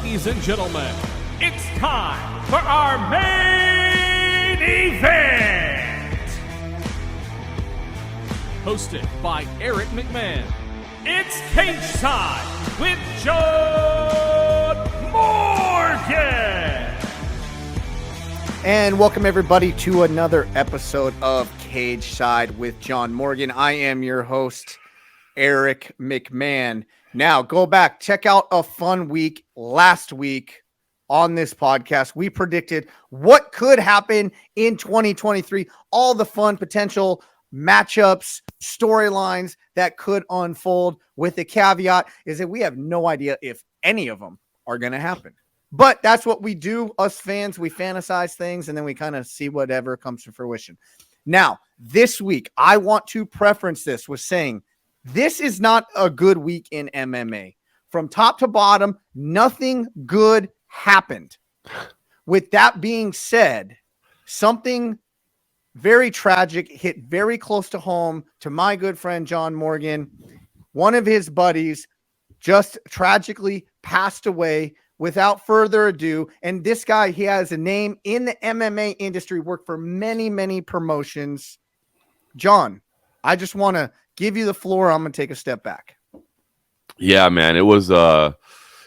Ladies and gentlemen, it's time for our main event! Hosted by Eric McMahon, it's Cageside with John Morgan! And welcome everybody to another episode of Cageside with John Morgan. I am your host, Eric McMahon. Now go back, check out a fun week last week on this podcast. We predicted what could happen in 2023, all the fun potential matchups, storylines that could unfold, with the caveat is that we have no idea if any of them are going to happen. But that's what we do, us fans. We fantasize things and then we kind of see whatever comes to fruition. Now, this week, I want to preference this with saying this is not a good week in MMA. From top to bottom, nothing good happened. With that being said, something very tragic hit very close to home to my good friend John Morgan. One of his buddies just tragically passed away without further ado. And this guy, he has a name in the MMA industry, worked for many, many promotions. John, I just want to give you the floor. I'm going to take a step back. Yeah, man, it was a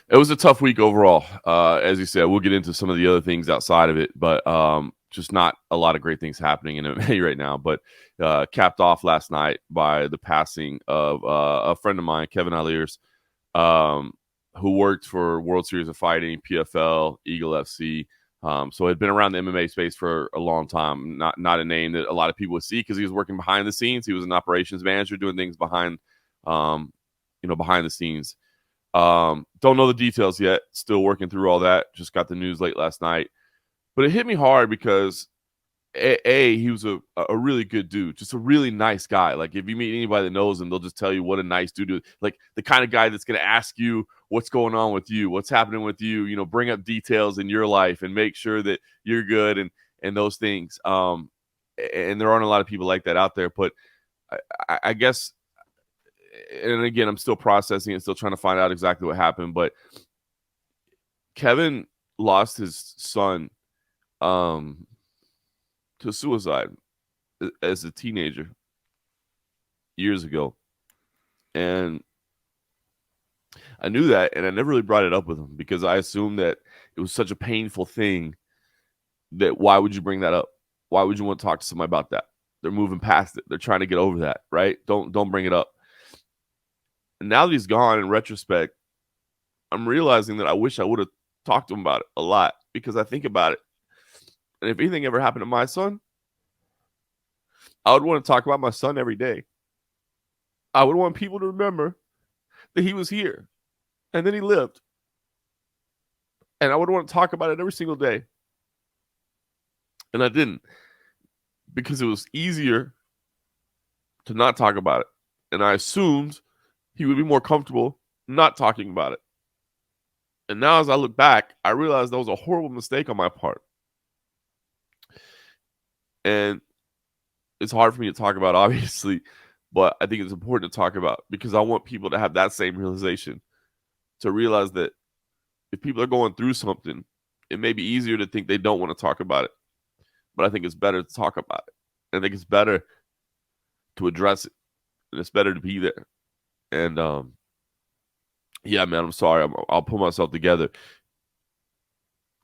tough week overall. As you said, we'll get into some of the other things outside of it, but just not a lot of great things happening in MMA right now. But capped off last night by the passing of a friend of mine, Kevin Alires, who worked for World Series of Fighting, PFL, Eagle FC. So had been around the MMA space for a long time. Not a name that a lot of people would see because he was working behind the scenes. He was an operations manager doing things behind the scenes. Don't know the details yet. Still working through all that. Just got the news late last night. But it hit me hard because he was a really good dude, just a really nice guy. Like if you meet anybody that knows him, they'll just tell you what a nice dude is. Like the kind of guy that's going to ask you what's going on with you, what's happening with you, bring up details in your life and make sure that you're good and those things. And there aren't a lot of people like that out there, but I guess, and again, I'm still processing and still trying to find out exactly what happened, but Kevin lost his son to suicide as a teenager years ago. And I knew that, and I never really brought it up with him because I assumed that it was such a painful thing that why would you bring that up? Why would you want to talk to somebody about that? They're moving past it. They're trying to get over that, right? Don't bring it up. And now that he's gone, in retrospect, I'm realizing that I wish I would have talked to him about it a lot because I think about it. And if anything ever happened to my son, I would want to talk about my son every day. I would want people to remember that he was here and then he lived. And I would want to talk about it every single day. And I didn't because it was easier to not talk about it. And I assumed he would be more comfortable not talking about it. And now as I look back, I realized that was a horrible mistake on my part. And it's hard for me to talk about, obviously, but I think it's important to talk about because I want people to have that same realization, to realize that if people are going through something, it may be easier to think they don't want to talk about it. But I think it's better to talk about it. I think it's better to address it. And it's better to be there. And, yeah, man, I'm sorry. I'll pull myself together.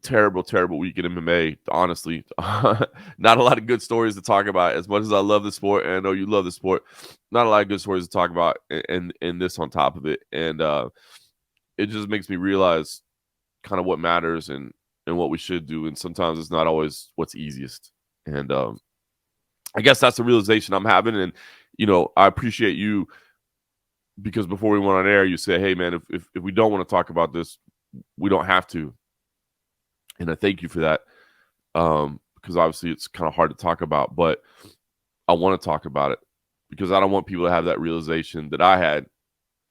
Terrible, terrible week in MMA, honestly. Not a lot of good stories to talk about. As much as I love the sport, and I know you love the sport, not a lot of good stories to talk about, and this on top of it. And it just makes me realize kind of what matters and what we should do. And sometimes it's not always what's easiest. And I guess that's the realization I'm having. And, I appreciate you because before we went on air, you said, hey, man, if we don't want to talk about this, we don't have to. And I thank you for that because obviously it's kind of hard to talk about, but I want to talk about it because I don't want people to have that realization that I had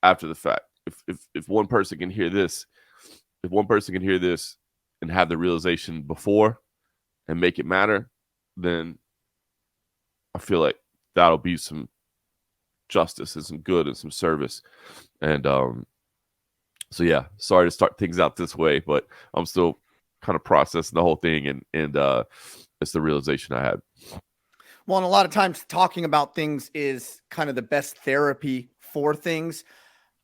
after the fact. If one person can hear this, and have the realization before and make it matter, then I feel like that'll be some justice and some good and some service. And So yeah, sorry to start things out this way, but I'm still kind of processing the whole thing, and it's the realization I had. Well, and a lot of times talking about things is kind of the best therapy for things.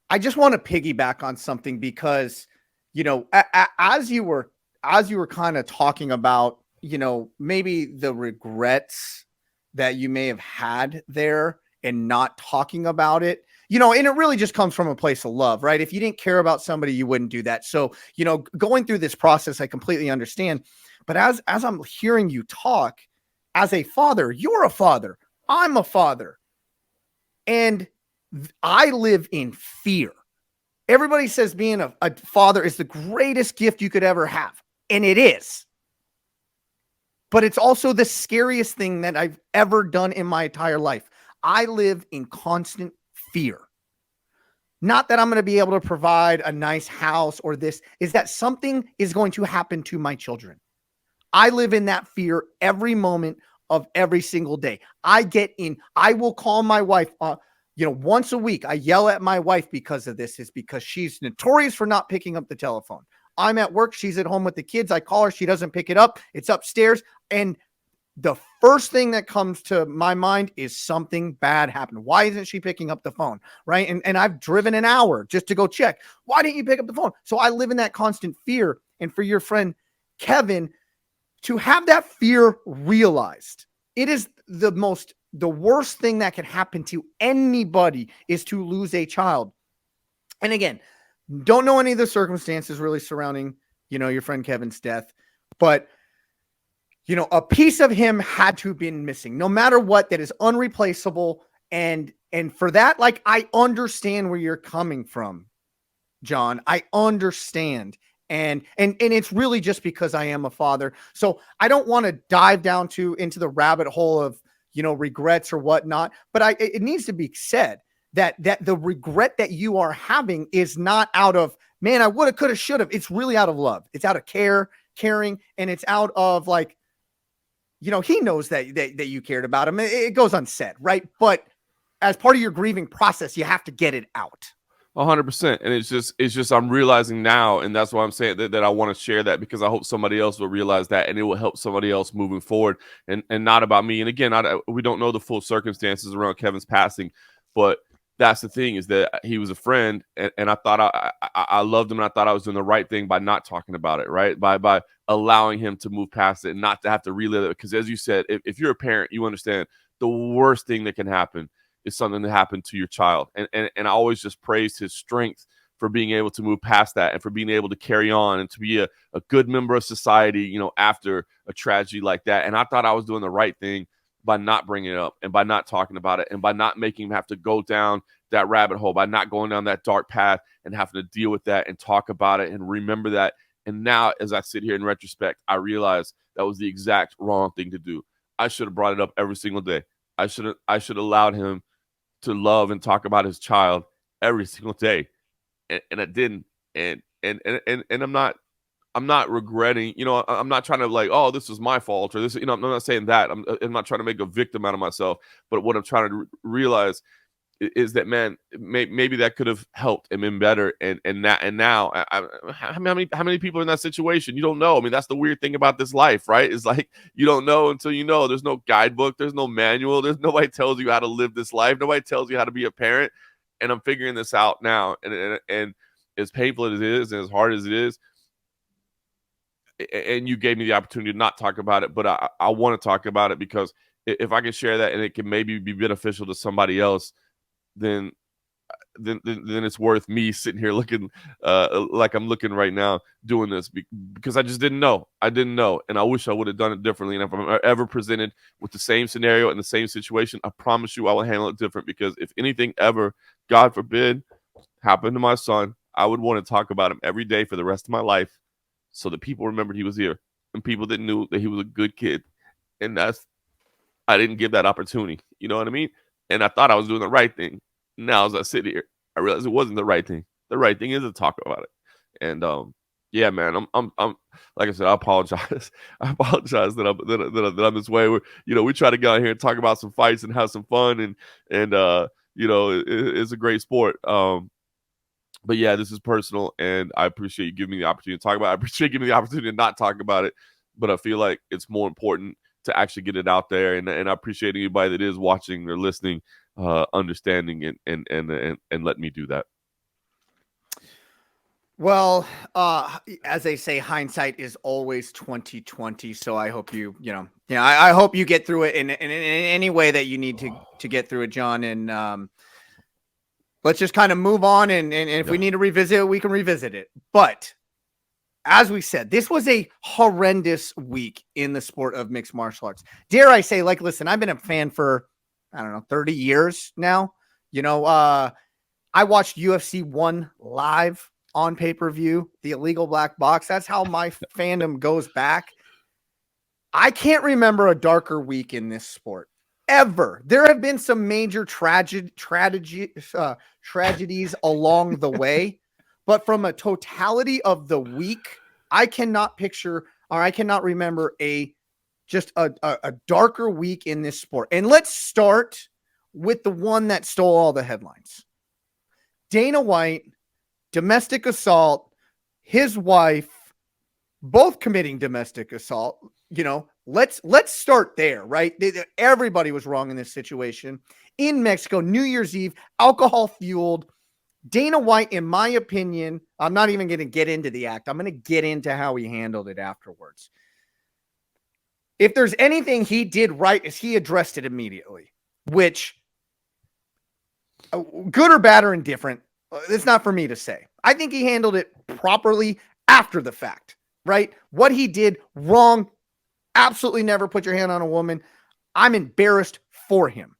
I just want to piggyback on something because, as you were kind of talking about, maybe the regrets that you may have had there and not talking about it, and it really just comes from a place of love, right? If you didn't care about somebody, you wouldn't do that. So, going through this process, I completely understand. But as I'm hearing you talk as a father, you're a father, I'm a father, and I live in fear. Everybody says being a father is the greatest gift you could ever have. And it is. But it's also the scariest thing that I've ever done in my entire life. I live in constant fear. Not that I'm going to be able to provide a nice house or this, is that something is going to happen to my children. I live in that fear every moment of every single day. I will call my wife, once a week. I yell at my wife because of this, is because she's notorious for not picking up the telephone. I'm at work. She's at home with the kids. I call her. She doesn't pick it up. It's upstairs. And the first thing that comes to my mind is something bad happened. Why isn't she picking up the phone? Right. And I've driven an hour just to go check. Why didn't you pick up the phone? So I live in that constant fear. And for your friend, Kevin, to have that fear realized, it is the worst thing that can happen to anybody is to lose a child. And again, don't know any of the circumstances really surrounding, your friend Kevin's death, but a piece of him had to have been missing no matter what. That is unreplaceable. And for that, like, I understand where you're coming from, John. I understand. And it's really just because I am a father. So I don't want to dive down into the rabbit hole of, regrets or whatnot, but it needs to be said that the regret that you are having is not out of, man, I woulda, coulda, shoulda. It's really out of love. It's out of caring. And it's out of like, he knows that you cared about him. It goes unsaid, right? But as part of your grieving process, you have to get it out. 100%. And it's just I'm realizing now, and that's why I'm saying that I want to share that, because I hope somebody else will realize that, and it will help somebody else moving forward, and not about me. And again, we don't know the full circumstances around Kevin's passing, but that's the thing, is that he was a friend, and I thought I loved him, and I thought I was doing the right thing by not talking about it, right? By allowing him to move past it and not to have to relive it. Because as you said, if you're a parent, you understand the worst thing that can happen is something that happened to your child. And I always just praised his strength for being able to move past that, and for being able to carry on and to be a good member of society, after a tragedy like that. And I thought I was doing the right thing by not bringing it up, and by not talking about it, and by not making him have to go down that rabbit hole, by not going down that dark path and having to deal with that and talk about it and remember that. And now, as I sit here in retrospect, I realize that was the exact wrong thing to do. I should have brought it up every single day. I should have allowed him to love and talk about his child every single day, and I didn't. And I'm not regretting. I'm not trying to like, oh, this was my fault, or this. I'm not saying that. I'm not trying to make a victim out of myself. But what I'm trying to realize is that, man, maybe that could have helped and been better. And now, how many people are in that situation? You don't know. I mean, that's the weird thing about this life, right? It's like, you don't know until you know. There's no guidebook. There's no manual. There's nobody tells you how to live this life. Nobody tells you how to be a parent. And I'm figuring this out now. And as painful as it is, and as hard as it is, and you gave me the opportunity to not talk about it, but I want to talk about it, because if I can share that and it can maybe be beneficial to somebody else, then it's worth me sitting here looking like I'm looking right now doing this, because I just didn't know. I didn't know, and I wish I would have done it differently. And if I'm ever presented with the same scenario and the same situation, I promise you I will handle it different, because if anything ever, God forbid, happened to my son, I would want to talk about him every day for the rest of my life, so that people remembered he was here, and people that knew that he was a good kid. And I didn't give that opportunity. You know what I mean? And I thought I was doing the right thing. Now, as I sit here, I realize it wasn't the right thing. The right thing is to talk about it. And yeah, man, I'm like I said, I apologize. I apologize that I'm this way. We try to go out here and talk about some fights and have some fun, and it's a great sport. But yeah, this is personal, and I appreciate you giving me the opportunity to talk about it. I appreciate giving me the opportunity to not talk about it, but I feel like it's more important to actually get it out there. And I appreciate anybody that is watching or listening, understanding and let me do that. Well, as they say, hindsight is always 2020. So I hope I hope you get through it in any way that you need to get through it, John. And let's just kind of move on. And if we need to revisit it, we can revisit it. But as we said, this was a horrendous week in the sport of mixed martial arts. Dare I say, listen, I've been a fan for, 30 years now. I watched UFC 1 live on pay-per-view, the illegal black box. That's how my fandom goes back. I can't remember a darker week in this sport ever. There have been some major tragedies along the way, but from a totality of the week, I cannot picture, or I cannot remember a darker week in this sport. And let's start with the one that stole all the headlines. Dana White, domestic assault, his wife, both committing domestic assault. Let's start there, right? Everybody was wrong in this situation. In Mexico, New Year's Eve, alcohol fueled. Dana White, in my opinion, I'm not even going to get into the act. I'm going to get into how he handled it afterwards. If there's anything he did right, is he addressed it immediately, which, good or bad or indifferent, it's not for me to say. I think he handled it properly after the fact, right? What he did wrong, absolutely never put your hand on a woman. I'm embarrassed for him.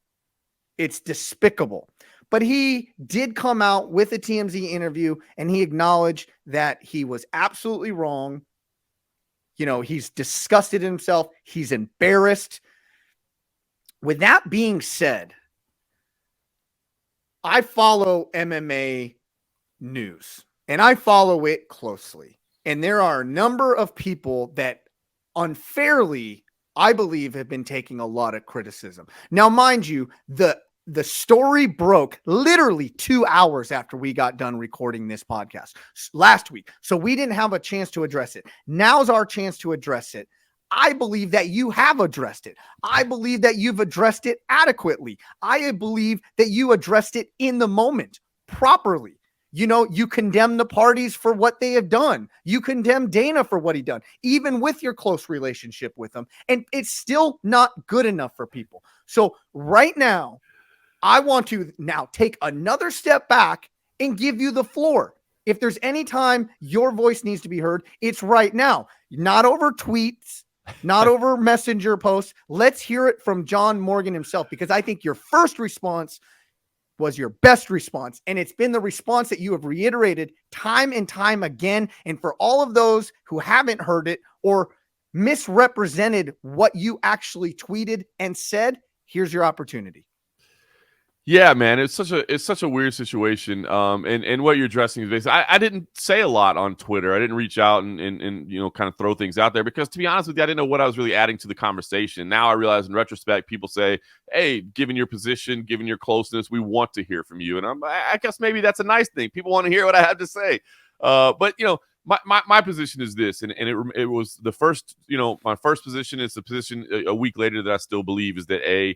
It's despicable. But he did come out with a TMZ interview and he acknowledged that he was absolutely wrong. He's disgusted in himself. He's embarrassed. With that being said, I follow MMA news and I follow it closely. And there are a number of people that unfairly, I believe, have been taking a lot of criticism. Now, mind you, the story broke literally 2 hours after we got done recording this podcast last week. So we didn't have a chance to address it. Now's our chance to address it. I believe that you have addressed it. I believe that you've addressed it adequately. I believe that you addressed it in the moment properly. You condemn the parties for what they have done. You condemn Dana for what he done, even with your close relationship with him. And it's still not good enough for people. So right now, I want to now take another step back and give you the floor. If there's any time your voice needs to be heard, it's right now. Not over tweets, not over messenger posts. Let's hear it from John Morgan himself, because I think your first response was your best response. And it's been the response that you have reiterated time and time again. And for all of those who haven't heard it or misrepresented what you actually tweeted and said, here's your opportunity. Yeah, man, it's such a weird situation. And what you're addressing is basically, I didn't say a lot on Twitter. I didn't reach out and kind of throw things out there because, to be honest with you, I didn't know what I was really adding to the conversation. Now I realize in retrospect, people say, hey, given your position, given your closeness, we want to hear from you. And I guess maybe that's a nice thing. People want to hear what I have to say. But my position is this, and it was the first, my first position is the position a week later that I still believe is that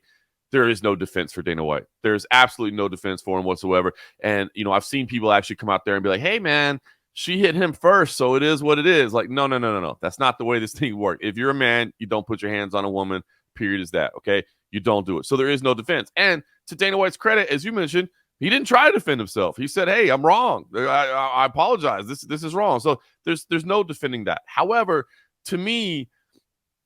there is no defense for Dana White. There's absolutely no defense for him whatsoever. And, I've seen people actually come out there and be like, hey, man, she hit him first, so it is what it is. Like, no. That's not the way this thing works. If you're a man, you don't put your hands on a woman, period is that, okay? You don't do it. So there is no defense. And to Dana White's credit, as you mentioned, he didn't try to defend himself. He said, hey, I'm wrong. I apologize. This is wrong. So there's no defending that. However, to me,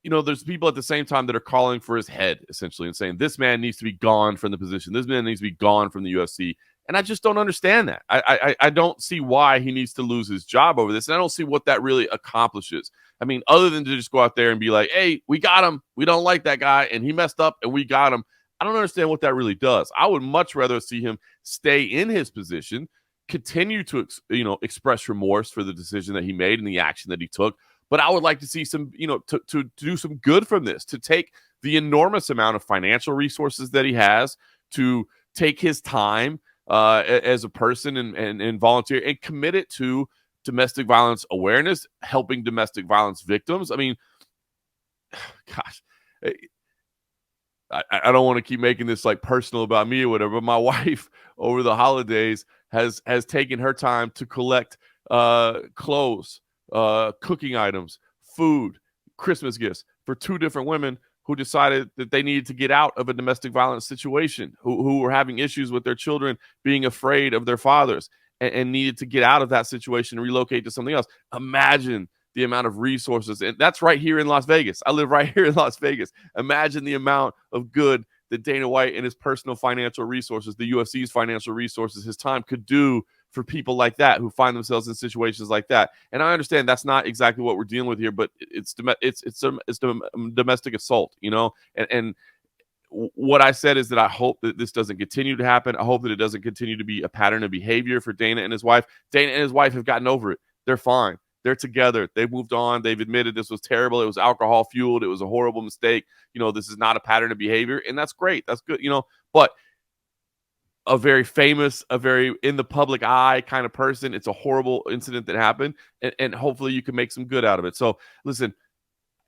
there's people at the same time that are calling for his head, essentially, and saying this man needs to be gone from the position. This man needs to be gone from the UFC. And I just don't understand that. I don't see why he needs to lose his job over this. And I don't see what that really accomplishes. I mean, other than to just go out there and be like, hey, we got him. We don't like that guy. And he messed up and we got him. I don't understand what that really does. I would much rather see him stay in his position, continue to, express remorse for the decision that he made and the action that he took. But I would like to see some, to do some good from this, to take the enormous amount of financial resources that he has, to take his time, as a person and volunteer and committed to domestic violence awareness, helping domestic violence victims. I mean, gosh, I don't want to keep making this like personal about me or whatever, but my wife over the holidays has taken her time to collect clothes, cooking items, food, Christmas gifts for 2 different women who decided that they needed to get out of a domestic violence situation, who were having issues with their children being afraid of their fathers and needed to get out of that situation and relocate to something else. Imagine the amount of resources, and that's right here in Las Vegas. I live right here in Las Vegas. Imagine the amount of good that Dana White and his personal financial resources, the UFC's financial resources, his time could do for people like that who find themselves in situations like that. And I understand that's not exactly what we're dealing with here, but it's domestic assault, you know. And what I said is that I hope that this doesn't continue to happen. I hope that it doesn't continue to be a pattern of behavior for Dana and his wife. Dana and his wife have gotten over it. They're fine. They're together. They've moved on. They've admitted this was terrible. It was alcohol fueled. It was a horrible mistake. You know, this is not a pattern of behavior, and that's great. That's good. You know, but a very famous, a very in the public eye kind of person. It's a horrible incident that happened, and hopefully you can make some good out of it. So listen,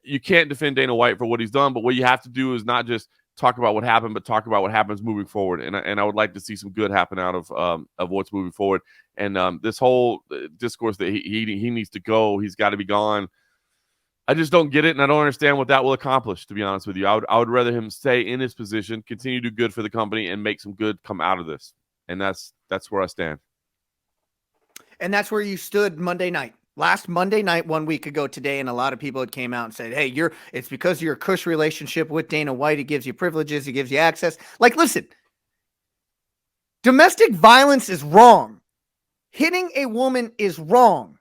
you can't defend Dana White for what he's done, but what you have to do is not just talk about what happened, but talk about what happens moving forward. And I would like to see some good happen out of what's moving forward. And this whole discourse that he needs to go, he's got to be gone. I just don't get it, and I don't understand what that will accomplish, to be honest with you. I would rather him stay in his position, continue to do good for the company, and make some good come out of this. And that's where I stand. And that's where you stood Monday night. Last Monday night, 1 week ago today, and a lot of people had came out and said, hey, it's because of your cush relationship with Dana White. He gives you privileges. He gives you access. Like, listen, domestic violence is wrong. Hitting a woman is wrong.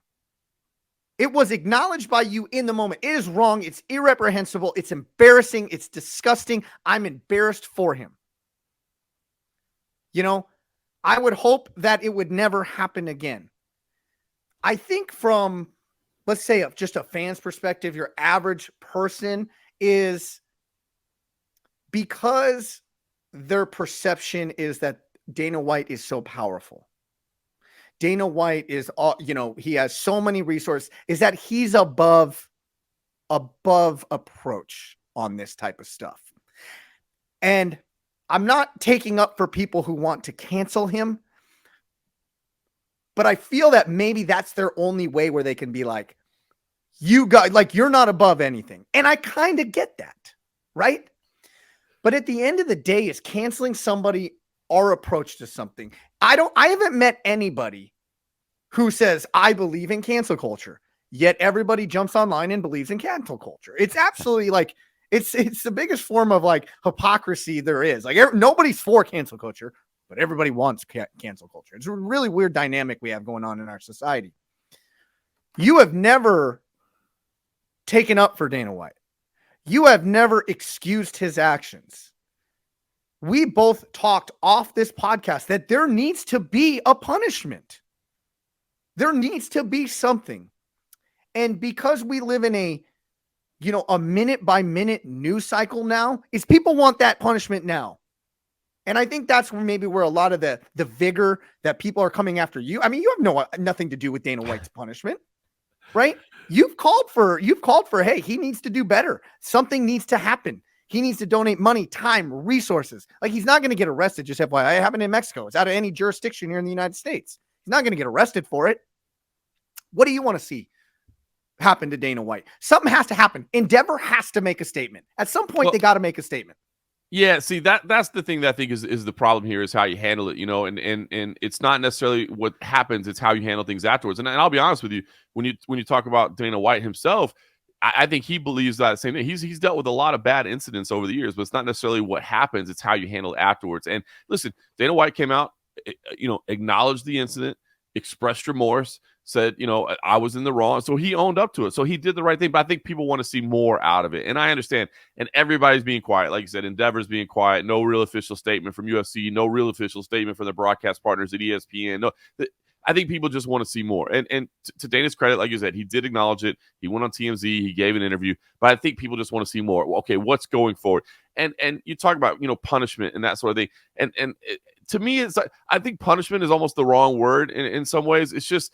It was acknowledged by you in the moment. It is wrong. It's irreprehensible. It's embarrassing. It's disgusting. I'm embarrassed for him. You know, I would hope that it would never happen again. I think from, let's say, just a fan's perspective, your average person is, because their perception is that Dana White is so powerful. Dana White is, he has so many resources, is that he's above approach on this type of stuff. And I'm not taking up for people who want to cancel him, but I feel that maybe that's their only way where they can be like, you're not above anything. And I kind of get that, right? But at the end of the day, is canceling somebody our approach to something? I haven't met anybody who says, I believe in cancel culture, yet everybody jumps online and believes in cancel culture. It's absolutely like, it's the biggest form of like hypocrisy there is. Like, nobody's for cancel culture, but everybody wants cancel culture. It's a really weird dynamic we have going on in our society. You have never taken up for Dana White. You have never excused his actions. We both talked off this podcast that there needs to be a punishment. There needs to be something. And because we live in a minute by minute news cycle now, is people want that punishment now. And I think that's where a lot of the vigor that people are coming after you. I mean, you have nothing to do with Dana White's punishment, right? You've called for, hey, he needs to do better. Something needs to happen. He needs to donate money, time, resources. Like, he's not going to get arrested. Just FYI, it happened in Mexico. It's out of any jurisdiction here in the United States. He's not going to get arrested for it. What do you want to see happen to Dana White? Something has to happen. Endeavor has to make a statement. At some point, they got to make a statement. Yeah, see, that's the thing that I think is the problem here, is how you handle it, and it's not necessarily what happens, it's how you handle things afterwards. And I'll be honest with you, when you talk about Dana White himself, I think he believes that same thing. He's dealt with a lot of bad incidents over the years, but it's not necessarily what happens, it's how you handle it afterwards. And listen, Dana White came out, acknowledged the incident, expressed remorse, said, I was in the wrong. So he owned up to it. So he did the right thing. But I think people want to see more out of it. And I understand. And everybody's being quiet. Like you said, Endeavor's being quiet. No real official statement from UFC. No real official statement from the broadcast partners at ESPN. No, I think people just want to see more. And to Dana's credit, like you said, he did acknowledge it. He went on TMZ. He gave an interview. But I think people just want to see more. Okay, what's going forward? And you talk about, punishment and that sort of thing. And to me, it's like, I think punishment is almost the wrong word in some ways. It's just,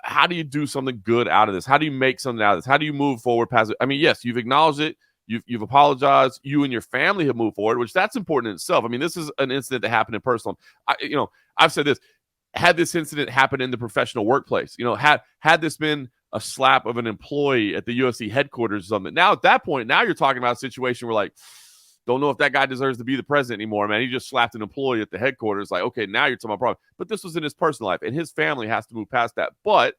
how do you do something good out of this? How do you make something out of this? How do you move forward past it? I mean, yes, you've acknowledged it. You've apologized. You and your family have moved forward, which that's important in itself. I mean, this is an incident that happened in personal. I've said this. Had this incident happened in the professional workplace, had this been a slap of an employee at the UFC headquarters or something. Now, at that point, now you're talking about a situation where, like, don't know if that guy deserves to be the president anymore, man. He just slapped an employee at the headquarters. Like, okay, now you're talking about problem. But this was in his personal life, and his family has to move past that. But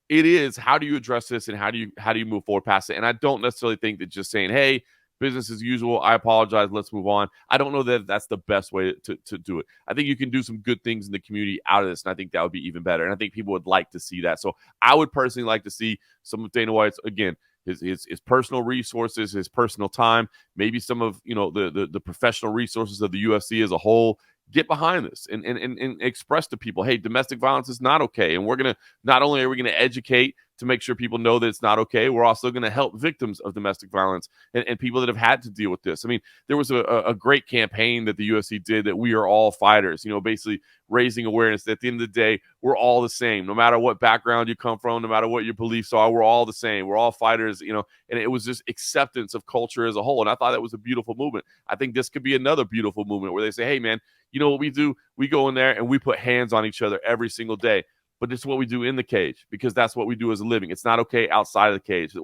it is, how do you address this, and how do you move forward past it? And I don't necessarily think that just saying, hey, business as usual, I apologize, let's move on. I don't know that that's the best way to do it. I think you can do some good things in the community out of this, and I think that would be even better. And I think people would like to see that. So I would personally like to see some of Dana White's, again, his personal resources, his personal time, maybe some of the professional resources of the UFC as a whole, get behind this and express to people, hey, domestic violence is not okay. And not only are we going to educate to make sure people know that it's not okay, we're also going to help victims of domestic violence and people that have had to deal with this. I mean, there was a great campaign that the UFC did, that we are all fighters, basically raising awareness that at the end of the day, we're all the same. No matter what background you come from, no matter what your beliefs are, we're all the same. We're all fighters, and it was just acceptance of culture as a whole. And I thought that was a beautiful movement. I think this could be another beautiful movement where they say, hey, man, you know what we do? We go in there and we put hands on each other every single day. But it's what we do in the cage, because that's what we do as a living. It's not okay outside of the cage.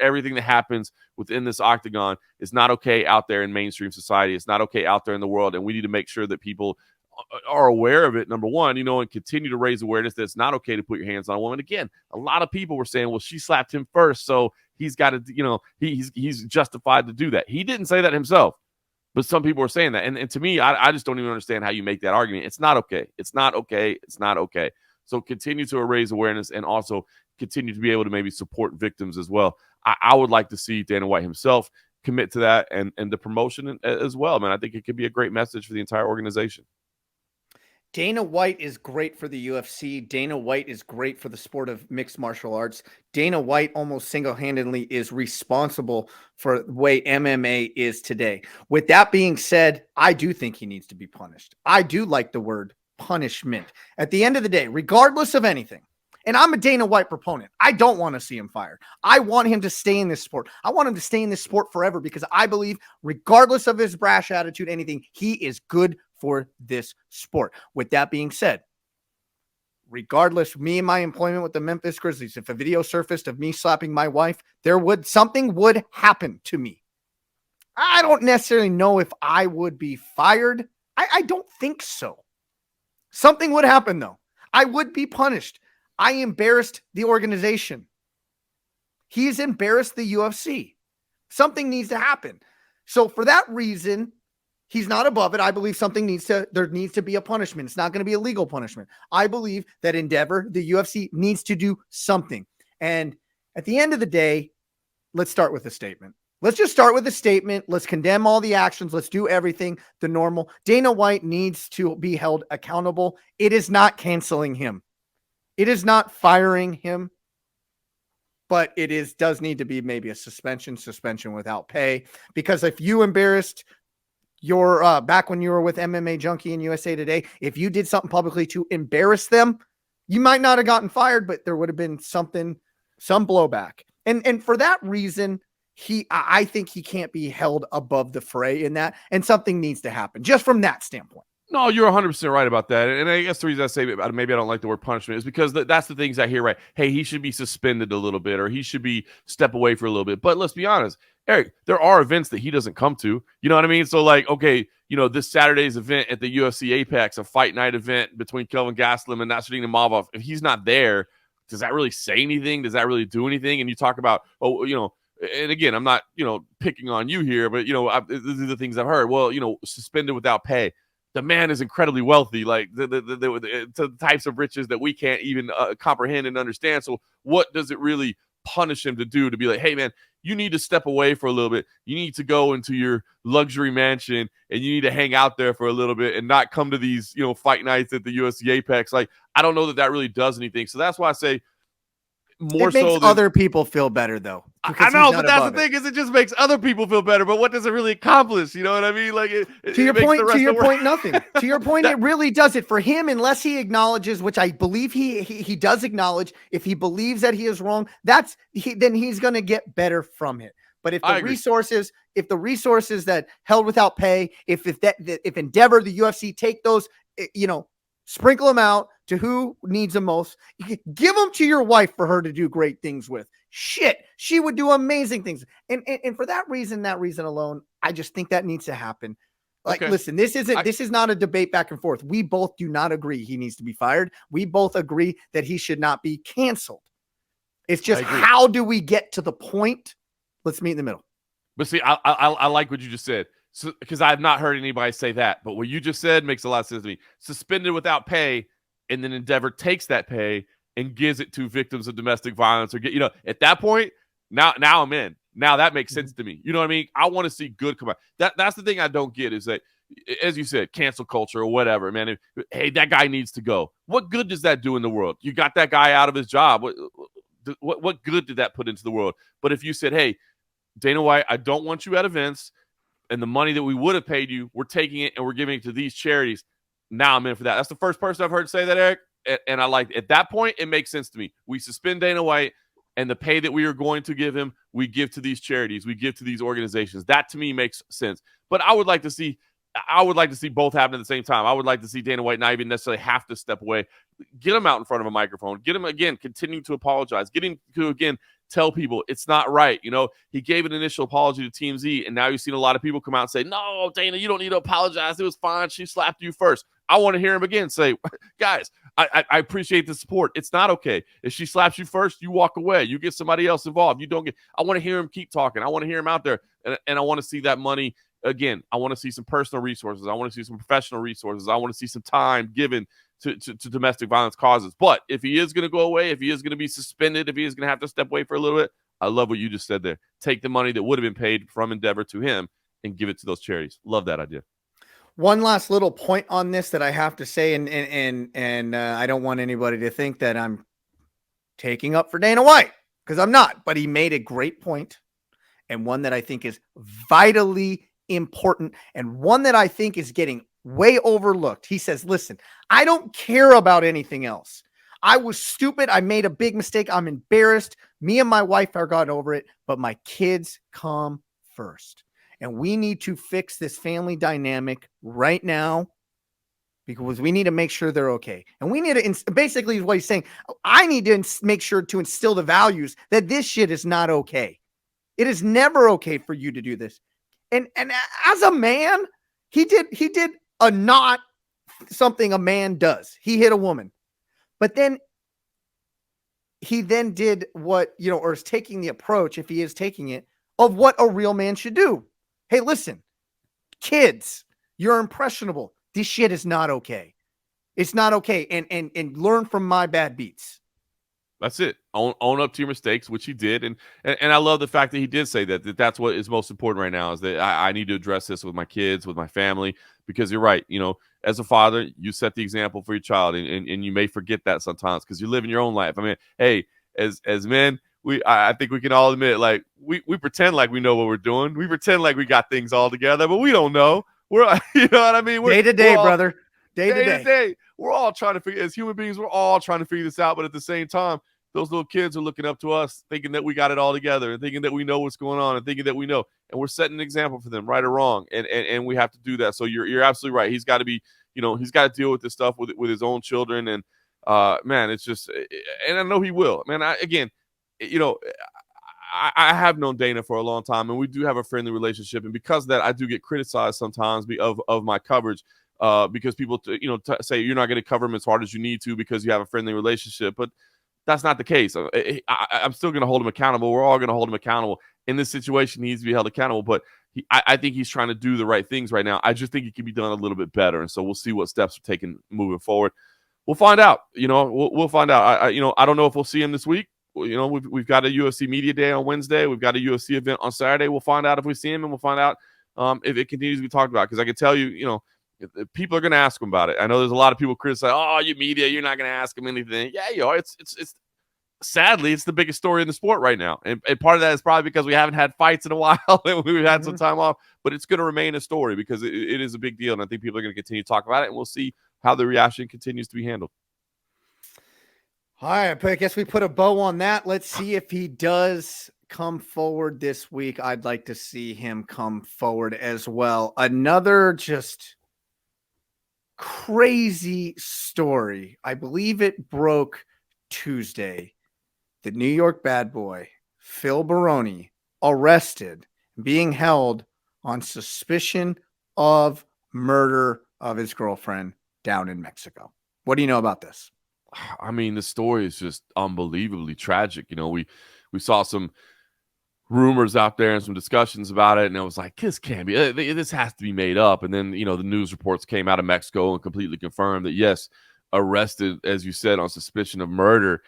Everything that happens within this octagon is not okay out there in mainstream society. It's not okay out there in the world. And we need to make sure that people are aware of it, number one, and continue to raise awareness that it's not okay to put your hands on a woman. Again, a lot of people were saying, well, she slapped him first, so he's got to, he's justified to do that. He didn't say that himself. But some people are saying that. And to me, I just don't even understand how you make that argument. It's not okay. It's not okay. It's not okay. So continue to raise awareness and also continue to be able to maybe support victims as well. I would like to see Dana White himself commit to that and the promotion as well, man. I think it could be a great message for the entire organization. Dana White is great for the UFC. Dana White is great for the sport of mixed martial arts. Dana White almost single-handedly is responsible for the way MMA is today. With that being said, I do think he needs to be punished. I do like the word punishment. At the end of the day, regardless of anything, and I'm a Dana White proponent, I don't want to see him fired. I want him to stay in this sport. I want him to stay in this sport forever, because I believe, regardless of his brash attitude, anything, he is good for this sport. With that being said, regardless, me and my employment with the Memphis Grizzlies, if a video surfaced of me slapping my wife, something would happen to me. I don't necessarily know if I would be fired. I don't think so. Something would happen, though. I would be punished. I embarrassed the organization. He's embarrassed the UFC. Something needs to happen. So for that reason, he's not above it. I believe there needs to be a punishment. It's not going to be a legal punishment. I believe that Endeavor, the UFC, needs to do something. And at the end of the day, let's start with a statement. Let's just start with a statement. Let's condemn all the actions. Let's do everything the normal. Dana White needs to be held accountable. It is not canceling him. It is not firing him. But it does need to be maybe a suspension without pay. Because if you embarrassed your back when you were with MMA Junkie and USA Today, if you did something publicly to embarrass them, you might not have gotten fired, but there would have been some blowback. And for that reason, I think he can't be held above the fray in that, and something needs to happen just from that standpoint. No, you're 100% right about that. And I guess the reason I say maybe I don't like the word punishment is because that's the things I hear, right? Hey, he should be suspended a little bit, or he should be step away for a little bit. But let's be honest, Eric, there are events that he doesn't come to. You know what I mean? So like, okay, this Saturday's event at the UFC Apex, a fight night event between Kelvin Gastelum and Nasruddin Imavov, if he's not there, does that really say anything? Does that really do anything? And you talk about, and again, I'm not, picking on you here, but, these are the things I've heard. Well, suspended without pay. The man is incredibly wealthy, like the types of riches that we can't even comprehend and understand. So what does it really punish him to do, to be like, hey, man, you need to step away for a little bit. You need to go into your luxury mansion and you need to hang out there for a little bit and not come to these, fight nights at the UFC Apex. Like, I don't know that really does anything. So that's why I say, more it makes so than other people feel better, though. I know, but that's the thing is it just makes other people feel better. But what does it really accomplish? You know what I mean? Like it to your makes point, the rest to your of the world- point, nothing. To your point, it really does it for him, unless he acknowledges, which I believe he does acknowledge. If he believes that he is wrong, then he's going to get better from it. But if the resources that held without pay, if Endeavor, the UFC take those, sprinkle them out to who needs them most, give them to your wife for her to do great things with. Shit, she would do amazing things. And for that reason alone, I just think that needs to happen. Like, Okay. listen, this is not a debate back and forth. We both do not agree he needs to be fired. We both agree that he should not be canceled. It's just, how do we get to the point? Let's meet in the middle. But see, I like what you just said. So, because I've not heard anybody say that, but what you just said makes a lot of sense to me. Suspended without pay, and then Endeavor takes that pay and gives it to victims of domestic violence, or at that point, now I'm in. Now that makes sense to me. You know what I mean? I want to see good come out. That's the thing I don't get is that, as you said, cancel culture or whatever, man. Hey, that guy needs to go. What good does that do in the world? You got that guy out of his job. What good did that put into the world? But if you said, hey, Dana White, I don't want you at events, and the money that we would have paid you, we're taking it and we're giving it to these charities. Now I'm in for that. That's the first person I've heard say that, Eric. And I like at that point, it makes sense to me. We suspend Dana White, and the pay that we are going to give him, we give to these charities, we give to these organizations. That to me makes sense. But I would like to see both happen at the same time. I would like to see Dana White not even necessarily have to step away. Get him out in front of a microphone. Get him again, continue to apologize. Get him to again tell people it's not right. He gave an initial apology to Team Z, and now you've seen a lot of people come out and say, no, Dana, you don't need to apologize. It was fine. She slapped you first. I want to hear him again say, guys, I appreciate the support. It's not okay. If she slaps you first, you walk away. You get somebody else involved. I want to hear him keep talking. I want to hear him out there. And I want to see that money. Again, I want to see some personal resources. I want to see some professional resources. I want to see some time given to domestic violence causes. But if he is going to go away, if he is going to be suspended, if he is going to have to step away for a little bit, I love what you just said there. Take the money that would have been paid from Endeavor to him and give it to those charities. Love that idea. One last little point on this that I have to say, and I don't want anybody to think that I'm taking up for Dana White, because I'm not, but he made a great point, and one that I think is vitally important, and one that I think is getting way overlooked. He says, listen, I don't care about anything else. I was stupid. I made a big mistake. I'm embarrassed. Me and my wife are got over it, but my kids come first. And we need to fix this family dynamic right now, because we need to make sure they're okay. And we need to, basically what he's saying, I need to make sure to instill the values that this shit is not okay. It is never okay for you to do this. And as a man, he did a not something a man does. He hit a woman. But then he then did what, or is taking the approach, if he is taking it, of what a real man should do. Hey, listen, kids, you're impressionable. This shit is not okay. It's not okay. And learn from my bad beats. That's it. Own up to your mistakes, which he did. And I love the fact that he did say that's what is most important right now, is that I need to address this with my kids, with my family, because you're right. As a father, you set the example for your child, and you may forget that sometimes because you're living your own life. I mean, hey, as men, I think we can all admit, like, we pretend like we know what we're doing. We pretend like we got things all together, but we don't know. We're, you know what I mean? Day to day, brother. Day to day. We're all trying to figure, as human beings, we're all trying to figure this out. But at the same time, those little kids are looking up to us, thinking that we got it all together, and thinking that we know what's going on, and thinking that we know, and we're setting an example for them, right or wrong. And we have to do that. So you're absolutely right. He's got to be, he's got to deal with this stuff with his own children. And man, it's just, and I know he will. Man, I have known Dana for a long time, and we do have a friendly relationship. And because of that, I do get criticized sometimes of my coverage, because people, say you're not going to cover him as hard as you need to because you have a friendly relationship. But that's not the case. I'm still going to hold him accountable. We're all going to hold him accountable. In this situation, he needs to be held accountable. But I think he's trying to do the right things right now. I just think it can be done a little bit better. And so we'll see what steps are taken moving forward. We'll find out. We'll find out. I don't know if we'll see him this week. We've got a UFC media day on Wednesday. We've got a UFC event on Saturday. We'll find out if we see him, and we'll find out if it continues to be talked about. Because I can tell you, people are going to ask him about it. I know there's a lot of people criticize, oh, you media, you're not going to ask him anything. Yeah, you are. It's sadly, it's the biggest story in the sport right now. And part of that is probably because we haven't had fights in a while and we've had some time off, but it's going to remain a story because it is a big deal. And I think people are going to continue to talk about it, and we'll see how the reaction continues to be handled. All right, I guess we put a bow on that. Let's see if he does come forward this week. I'd like to see him come forward as well. Another just crazy story. I believe it broke Tuesday. The New York bad boy, Phil Baroni, arrested, being held on suspicion of murder of his girlfriend down in Mexico. What do you know about this? I mean, the story is just unbelievably tragic. We saw some rumors out there and some discussions about it, and it was like, this can't be, this has to be made up. And then, the news reports came out of Mexico and completely confirmed that, yes, arrested, as you said, on suspicion of murder,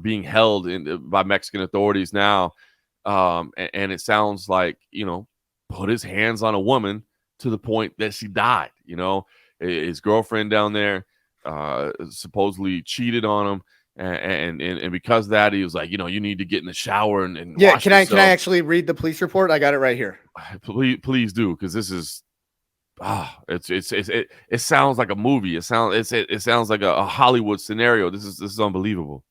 being held by Mexican authorities now. And it sounds like, put his hands on a woman to the point that she died. His girlfriend down there supposedly cheated on him. And because of that, he was like, you need to get in the shower and yeah. wash Can yourself. I actually read the police report? I got it right here. Please do, because this is it sounds like a movie. It sounds like a Hollywood scenario. This is unbelievable.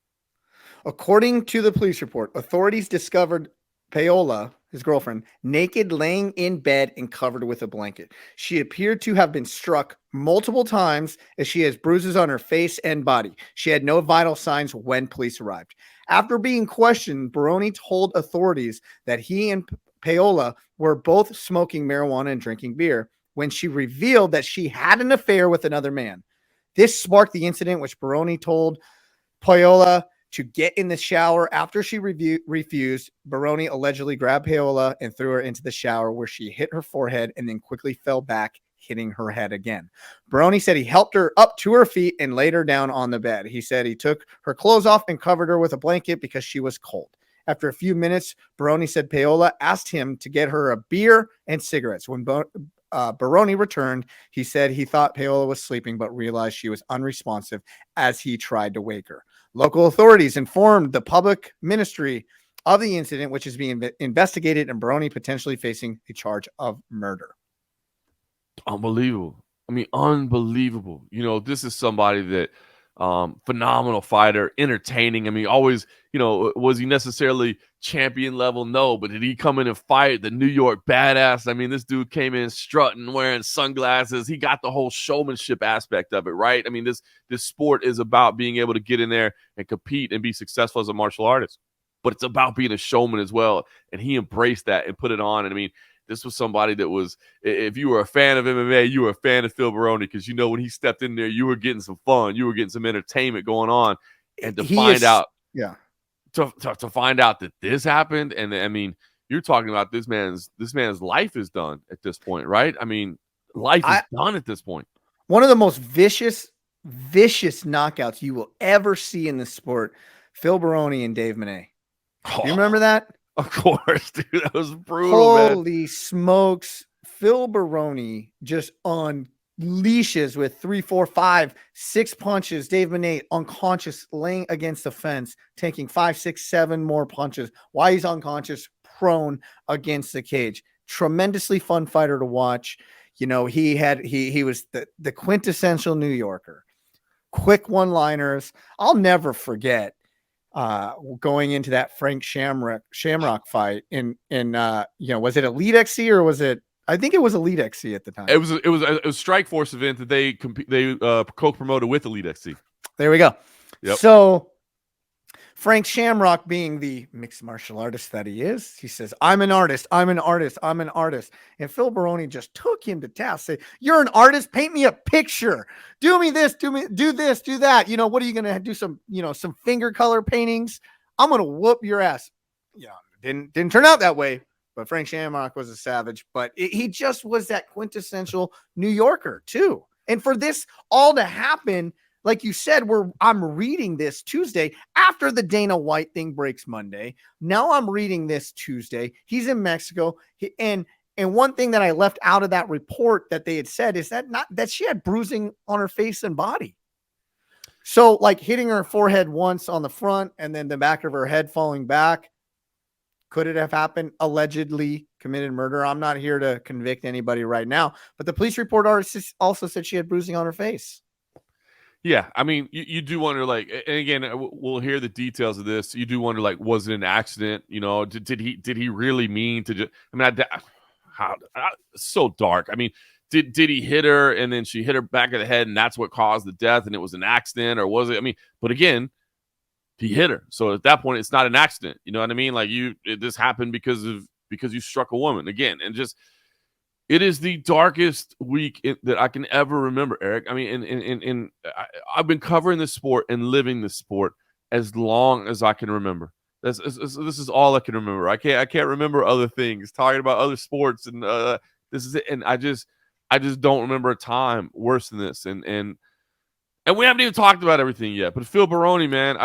According to the police report, authorities discovered Paola, his girlfriend, naked, laying in bed and covered with a blanket. She appeared to have been struck multiple times, as she has bruises on her face and body. She had no vital signs when police arrived. After being questioned, Baroni told authorities that he and Paola were both smoking marijuana and drinking beer when she revealed that she had an affair with another man. This sparked the incident, which Baroni told Paola to get in the shower. After she refused, Baroni allegedly grabbed Paola and threw her into the shower, where she hit her forehead and then quickly fell back, hitting her head again. Baroni said he helped her up to her feet and laid her down on the bed. He said he took her clothes off and covered her with a blanket because she was cold. After a few minutes, Baroni said Paola asked him to get her a beer and cigarettes. When Baroni returned, he said he thought Paola was sleeping, but realized she was unresponsive as he tried to wake her. Local authorities informed the public ministry of the incident, which is being investigated, and Baroni potentially facing a charge of murder. Unbelievable. I mean, unbelievable. This is somebody that phenomenal fighter, entertaining. I mean, always, was he necessarily champion level? No, but did he come in and fight the New York badass? I mean, this dude came in strutting, wearing sunglasses. He got the whole showmanship aspect of it, right? I mean, this sport is about being able to get in there and compete and be successful as a martial artist, but it's about being a showman as well. And he embraced that and put it on. And I mean, this was somebody that was, if you were a fan of MMA, you were a fan of Phil Baroni, because when he stepped in there, you were getting some fun, you were getting some entertainment going on. And to find out that this happened, and I mean, you're talking about this man's life is done at this point, right? I mean, life is done at this point. One of the most vicious knockouts you will ever see in the sport, Phil Baroni and Dave Monet. You remember that? Of course, dude. That was brutal, Holy smokes. Phil Baroni just unleashes with 3, 4, 5, 6 punches. Dave Monet unconscious, laying against the fence, taking 5, 6, 7 more punches. While he's unconscious, prone against the cage. Tremendously fun fighter to watch. He was the quintessential New Yorker. Quick one-liners. I'll never forget going into that Frank Shamrock fight in was it Elite XC or was it? I think it was Elite XC at the time. It was a Strike Force event that they co-promoted with Elite XC. There we go. Yep. So Frank Shamrock, being the mixed martial artist that he is, he says, I'm an artist. I'm an artist. I'm an artist. And Phil Baroni just took him to task. Say, you're an artist. Paint me a picture. Do me this. Do this. Do that. What are you going to do? Some finger color paintings. I'm going to whoop your ass. Didn't turn out that way. But Frank Shamrock was a savage. But he just was that quintessential New Yorker too. And for this all to happen, like you said, I'm reading this Tuesday after the Dana White thing breaks Monday. Now I'm reading this Tuesday. He's in Mexico. And one thing that I left out of that report that they had said is that she had bruising on her face and body. So like hitting her forehead once on the front and then the back of her head falling back. Could it have happened? Allegedly committed murder. I'm not here to convict anybody right now, but the police report also said she had bruising on her face. Yeah, I mean, you do wonder, like, and again, we'll hear the details of this. You do wonder, like, was it an accident? You know, did he really mean to just? I mean, so dark. I mean, did he hit her and then she hit her back of the head and that's what caused the death and it was an accident, or was it? I mean, but again, he hit her, so at that point, it's not an accident. You know what I mean? Like this happened because you struck a woman again, and just. It is the darkest week that I can ever remember, Eric. I mean, I've been covering this sport and living this sport as long as I can remember. This is all I can remember. I can't remember other things. Talking about other sports, and this is it. And I just don't remember a time worse than this. And we haven't even talked about everything yet. But Phil Baroni, man,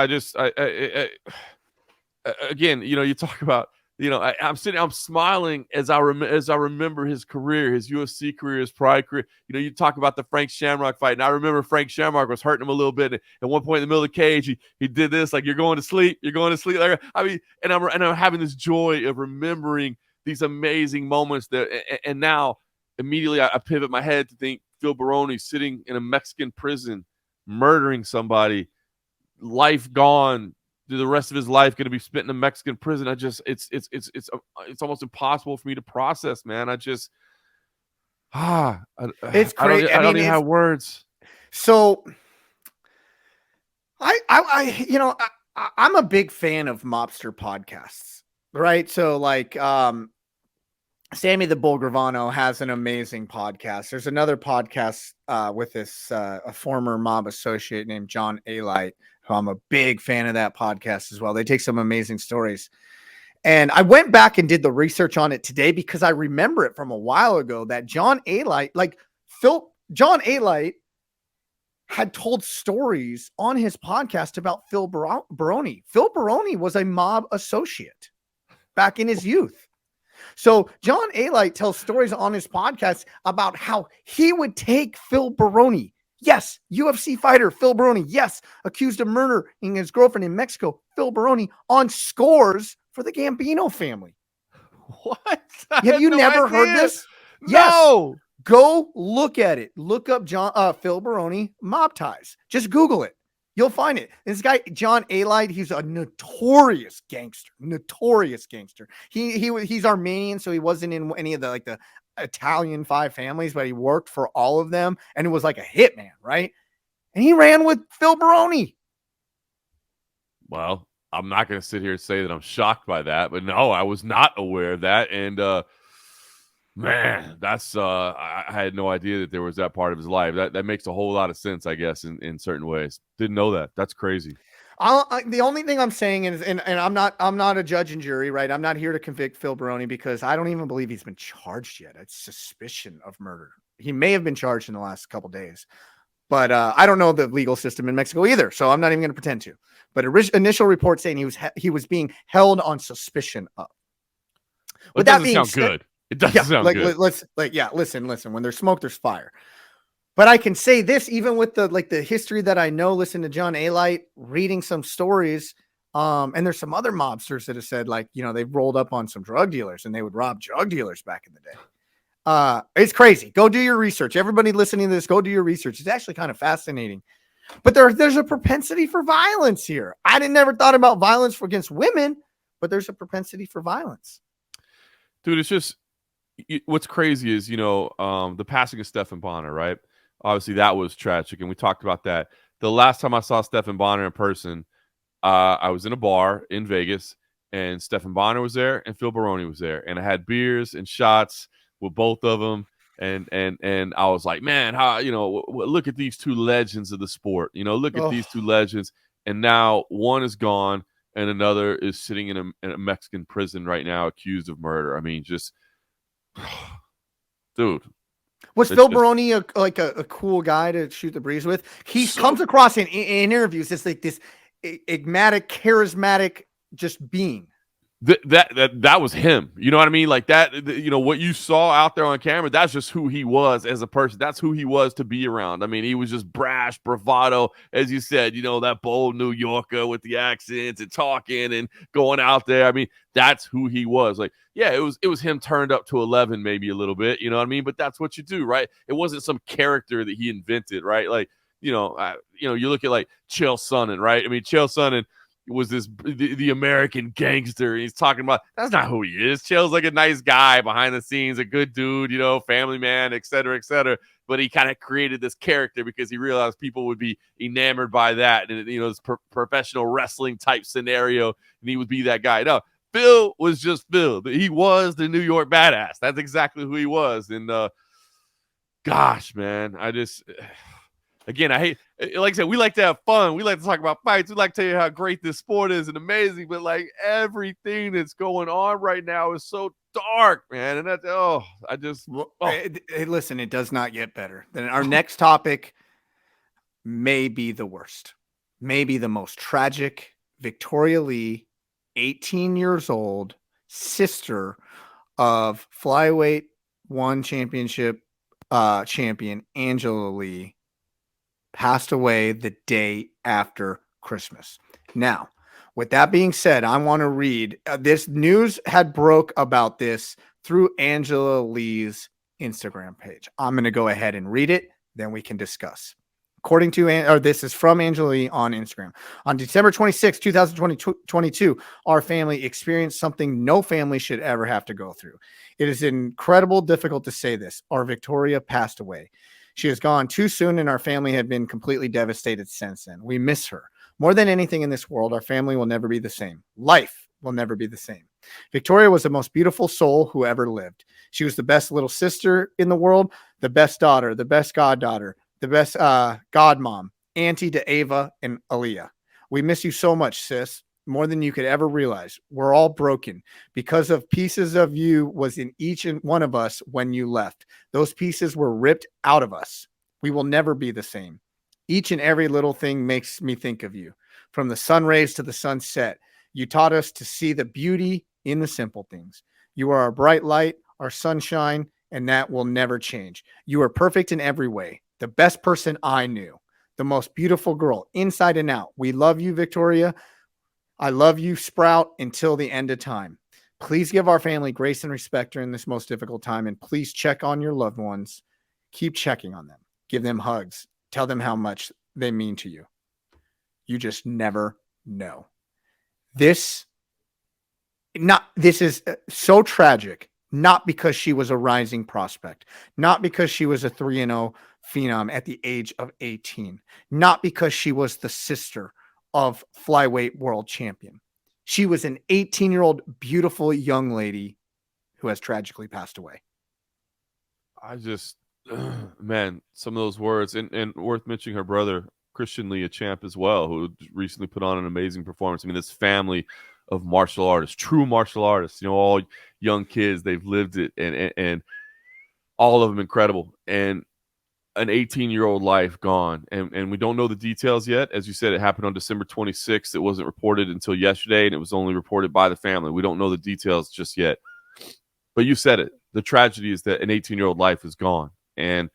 again, you know, you talk about. You know, I'm smiling as I remember his career, his UFC career, his prior career. You know, you talk about the Frank Shamrock fight, and I remember Frank Shamrock was hurting him a little bit. And at one point in the middle of the cage, he did this, like, you're going to sleep. Like, I mean, and I'm having this joy of remembering these amazing moments and now immediately I pivot my head to think Phil Baroni sitting in a Mexican prison, murdering somebody, life gone. The rest of his life going to be spent in a Mexican prison. It's almost impossible for me to process, man. It's crazy. I don't even have words. So I'm a big fan of mobster podcasts, right? So like, Sammy the Bull Gravano has an amazing podcast. There's another podcast with this a former mob associate named John Alite, who I'm a big fan of that podcast as well. They take some amazing stories. And I went back and did the research on it today because I remember it from a while ago that John Alite had told stories on his podcast about Phil Baroni. Phil Baroni was a mob associate back in his youth. So John Alite tells stories on his podcast about how he would take Phil Baroni. Yes, UFC fighter Phil Baroni. Yes, accused of murdering his girlfriend in Mexico, Phil Baroni, on scores for the Gambino family. What? Have you never heard this? No. Yes. Go look at it. Look up Phil Baroni mob ties. Just Google it. You'll find it. This guy, John Alite, he's a notorious gangster. He's Armenian, so he wasn't in any of the Italian 5 families, but he worked for all of them, and it was like a hitman, right? And he ran with Phil Baroni. Well, I'm not going to sit here and say that I'm shocked by that, but no, I was not aware of that. And man, that's I had no idea that there was that part of his life. That makes a whole lot of sense, I guess, in certain ways. Didn't know that. That's crazy. The only thing I'm saying is, and I'm not a judge and jury, right? I'm not here to convict Phil Baroni because I don't even believe he's been charged yet. It's suspicion of murder. He may have been charged in the last couple days, but I don't know the legal system in Mexico either, so I'm not even going to pretend to. But initial report saying he was being held on suspicion of. But that doesn't sound good. It doesn't sound good. Listen. When there's smoke, there's fire. But I can say this, even with the history that I know, listen to John Alite, reading some stories, and there's some other mobsters that have said, like, you know, they've rolled up on some drug dealers and they would rob drug dealers back in the day. It's crazy. Go do your research. Everybody listening to this, go do your research. It's actually kind of fascinating. But there's a propensity for violence here. I never thought about violence against women, but there's a propensity for violence. Dude, it's just, what's crazy is, you know, the passing of Stephan Bonnar, right? Obviously, that was tragic, and we talked about that. The last time I saw Stephan Bonnar in person, I was in a bar in Vegas, and Stephan Bonnar was there, and Phil Baroni was there, and I had beers and shots with both of them, and I was like, man, how, you know, look at these two legends of the sport, you know, look at these two legends, and now one is gone, and another is sitting in a Mexican prison right now, accused of murder. I mean, just, dude. Was Phil Baroni a cool guy to shoot the breeze with? He comes across in interviews as like this enigmatic, charismatic just being. that was him. You know what I mean? Like that, what you saw out there on camera, that's just who he was as a person. That's who he was to be around. I mean, he was just brash, bravado, as you said, that bold New Yorker with the accents and talking and going out there. I mean, that's who he was. Like, yeah, it was him turned up to 11, maybe a little bit, you know what I mean? But that's what you do, right? It wasn't some character that he invented, right? Like, you look at like Chael Sonnen, right? I mean, Chael Sonnen was the American gangster. He's talking about, that's not who he is. Chael's like a nice guy behind the scenes, a good dude, family man, et cetera, et cetera. But he kind of created this character because he realized people would be enamored by that. And, this professional wrestling type scenario. And he would be that guy. No, Phil was just Phil. He was the New York badass. That's exactly who he was. And gosh, man, again, I hate, like I said, we like to have fun. We like to talk about fights. We like to tell you how great this sport is and amazing. But like everything that's going on right now is so dark, man. And Hey, listen, it does not get better. Then our next topic may be the worst, maybe the most tragic. Victoria Lee, 18 years old, sister of flyweight one championship champion Angela Lee, passed away the day after Christmas. Now, with that being said, I want to read this news had broke about this through Angela Lee's Instagram page. I'm going to go ahead and read it, then we can discuss. According to, this is from Angela Lee on Instagram. On December 26, 2022, our family experienced something no family should ever have to go through. It is incredible, difficult to say this. Our Victoria passed away. She has gone too soon, and our family have been completely devastated since then. We miss her. More than anything in this world, our family will never be the same. Life will never be the same. Victoria was the most beautiful soul who ever lived. She was the best little sister in the world, the best daughter, the best goddaughter, the best godmom, auntie to Ava and Aaliyah. We miss you so much, sis. More than you could ever realize. We're all broken because of pieces of you was in each and one of us when you left. Those pieces were ripped out of us. We will never be the same. Each and every little thing makes me think of you. From the sun rays to the sunset, you taught us to see the beauty in the simple things. You are our bright light, our sunshine, and that will never change. You are perfect in every way. The best person I knew. The most beautiful girl, inside and out. We love you, Victoria. I love you, Sprout, until the end of time. Please give our family grace and respect during this most difficult time, and please check on your loved ones. Keep checking on them. Give them hugs. Tell them how much they mean to you. You just never know. This is so tragic, not because she was a rising prospect, not because she was a 3-0 phenom at the age of 18, not because she was the sister of flyweight world champion. She was an 18-year-old beautiful young lady who has tragically passed away. Man, some of those words, and worth mentioning her brother, Christian Lee, a champ as well, who recently put on an amazing performance. I mean, this family of martial artists, true martial artists, all young kids, they've lived it, and all of them incredible. And an 18-year-old life gone, and we don't know the details yet. As you said, it happened on December 26th. It wasn't reported until yesterday, and it was only reported by the family. We don't know the details just yet. But you said it. The tragedy is that an 18-year-old life is gone. And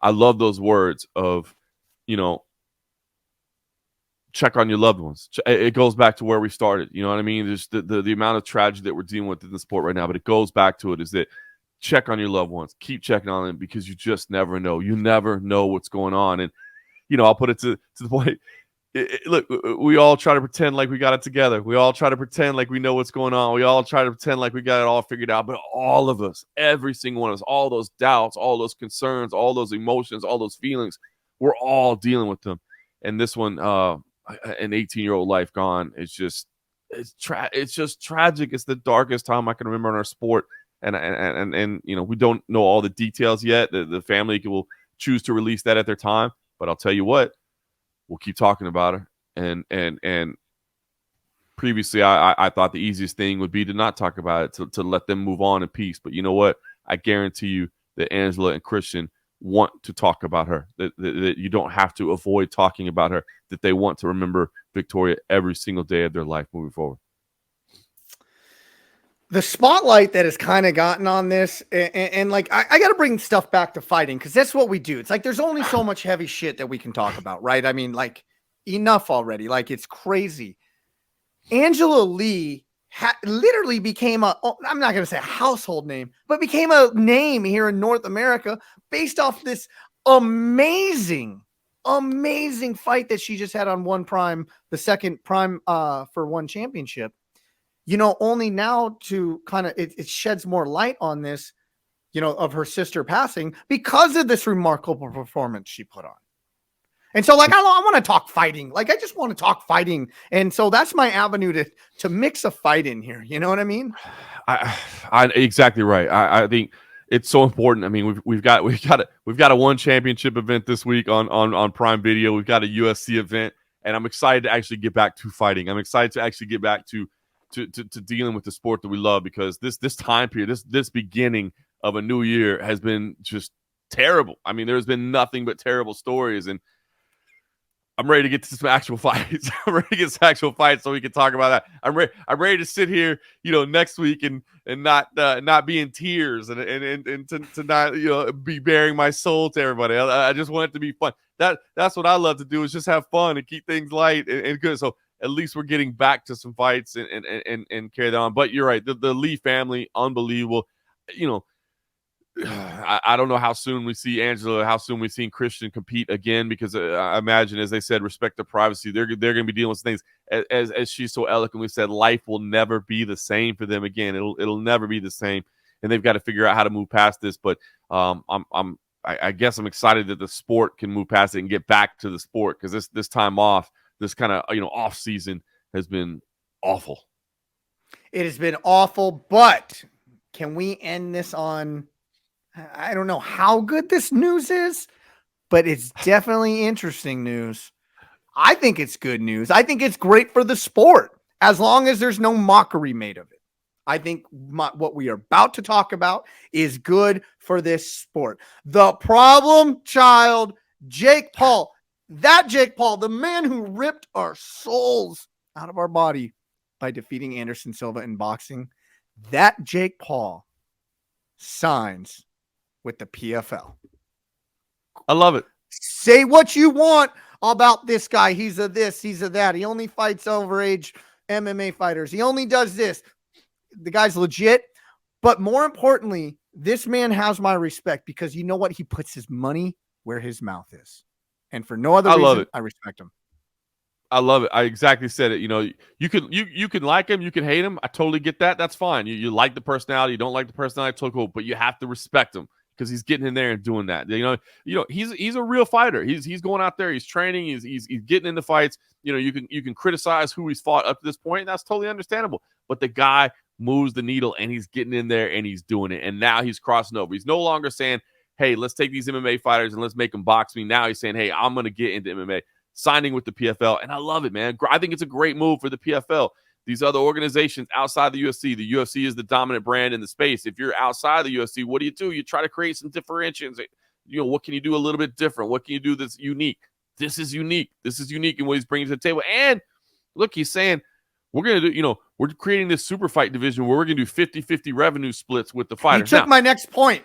I love those words of, check on your loved ones. It goes back to where we started. You know what I mean? There's the amount of tragedy that we're dealing with in the sport right now, but it goes back to it, is that check on your loved ones. Keep checking on them, because you just never know. You never know what's going on. And, I'll put it to the point. Look, we all try to pretend like we got it together. We all try to pretend like we know what's going on. We all try to pretend like we got it all figured out. But all of us, every single one of us, all those doubts, all those concerns, all those emotions, all those feelings, we're all dealing with them. And this one, an 18-year-old life gone, it's just tragic. It's the darkest time I can remember in our sport. And we don't know all the details yet. The family will choose to release that at their time. But I'll tell you what, we'll keep talking about her. And previously, I thought the easiest thing would be to not talk about it, to let them move on in peace. But you know what? I guarantee you that Angela and Christian want to talk about her. That you don't have to avoid talking about her. That they want to remember Victoria every single day of their life moving forward. The spotlight that has kind of gotten on this, and like I got to bring stuff back to fighting because that's what we do. It's like there's only so much heavy shit that we can talk about, right? I mean, like enough already. Like it's crazy. Angela Lee literally became I'm not going to say a household name, but became a name here in North America based off this amazing fight that she just had on One Prime, the second Prime for One Championship. You know, only now to kind of it sheds more light on this, you know, of her sister passing because of this remarkable performance she put on. And so, like, I want to talk fighting. Like, I just want to talk fighting. And so that's my avenue to mix a fight in here. You know what I mean? I exactly right. I think it's so important. I mean, we've got a One Championship event this week on Prime Video. We've got a UFC event, and I'm excited to actually get back to fighting. I'm excited to actually get back to dealing with the sport that we love, because this time period, this beginning of a new year has been just terrible. I mean, there's been nothing but terrible stories, and I'm ready to get to some actual fights. I'm ready to get some actual fights so we can talk about that. I'm ready to sit here, you know, next week and not be in tears and to not, you know, be bearing my soul to everybody. I just want it to be fun. That's what I love to do, is just have fun and keep things light and good. So at least we're getting back to some fights and carry that on. But you're right. The Lee family, unbelievable. You know, I don't know how soon we see Angela, how soon we've seen Christian compete again, because I imagine, as they said, respect the privacy. They're going to be dealing with things. As she so eloquently said, life will never be the same for them again. It'll never be the same, and they've got to figure out how to move past this. But I guess I'm excited that the sport can move past it and get back to the sport, because this time off, this kind of, you know, off season has been awful. It has been awful, but can we end this on, I don't know how good this news is, but it's definitely interesting news. I think it's good news. I think it's great for the sport, as long as there's no mockery made of it. I think what we are about to talk about is good for this sport. The problem child, Jake Paul. That Jake Paul, the man who ripped our souls out of our body by defeating Anderson Silva in boxing, that Jake Paul signs with the PFL. I love it. Say what you want about this guy. He's a this, he's a that. He only fights overage MMA fighters. He only does this. The guy's legit. But more importantly, this man has my respect, because you know what? He puts his money where his mouth is. And for no other reason, I respect him. I love it. I exactly said it. You know, you can like him, you can hate him. I totally get that. That's fine. You like the personality, you don't like the personality, it's so cool. But you have to respect him, because he's getting in there and doing that. You know, he's a real fighter. He's going out there, he's training, he's getting into fights. You know, you can criticize who he's fought up to this point, and that's totally understandable. But the guy moves the needle, and he's getting in there and he's doing it. And now he's crossing over. He's no longer saying, hey, let's take these MMA fighters and let's make them box me. Now he's saying, hey, I'm going to get into MMA, signing with the PFL. And I love it, man. I think it's a great move for the PFL. These other organizations outside the UFC is the dominant brand in the space. If you're outside the UFC, what do? You try to create some differentiations. You know, what can you do a little bit different? What can you do that's unique? This is unique. This is unique in what he's bringing to the table. And look, he's saying, we're going to do, you know, we're creating this super fight division where we're going to do 50-50 revenue splits with the fighters. You took my next point.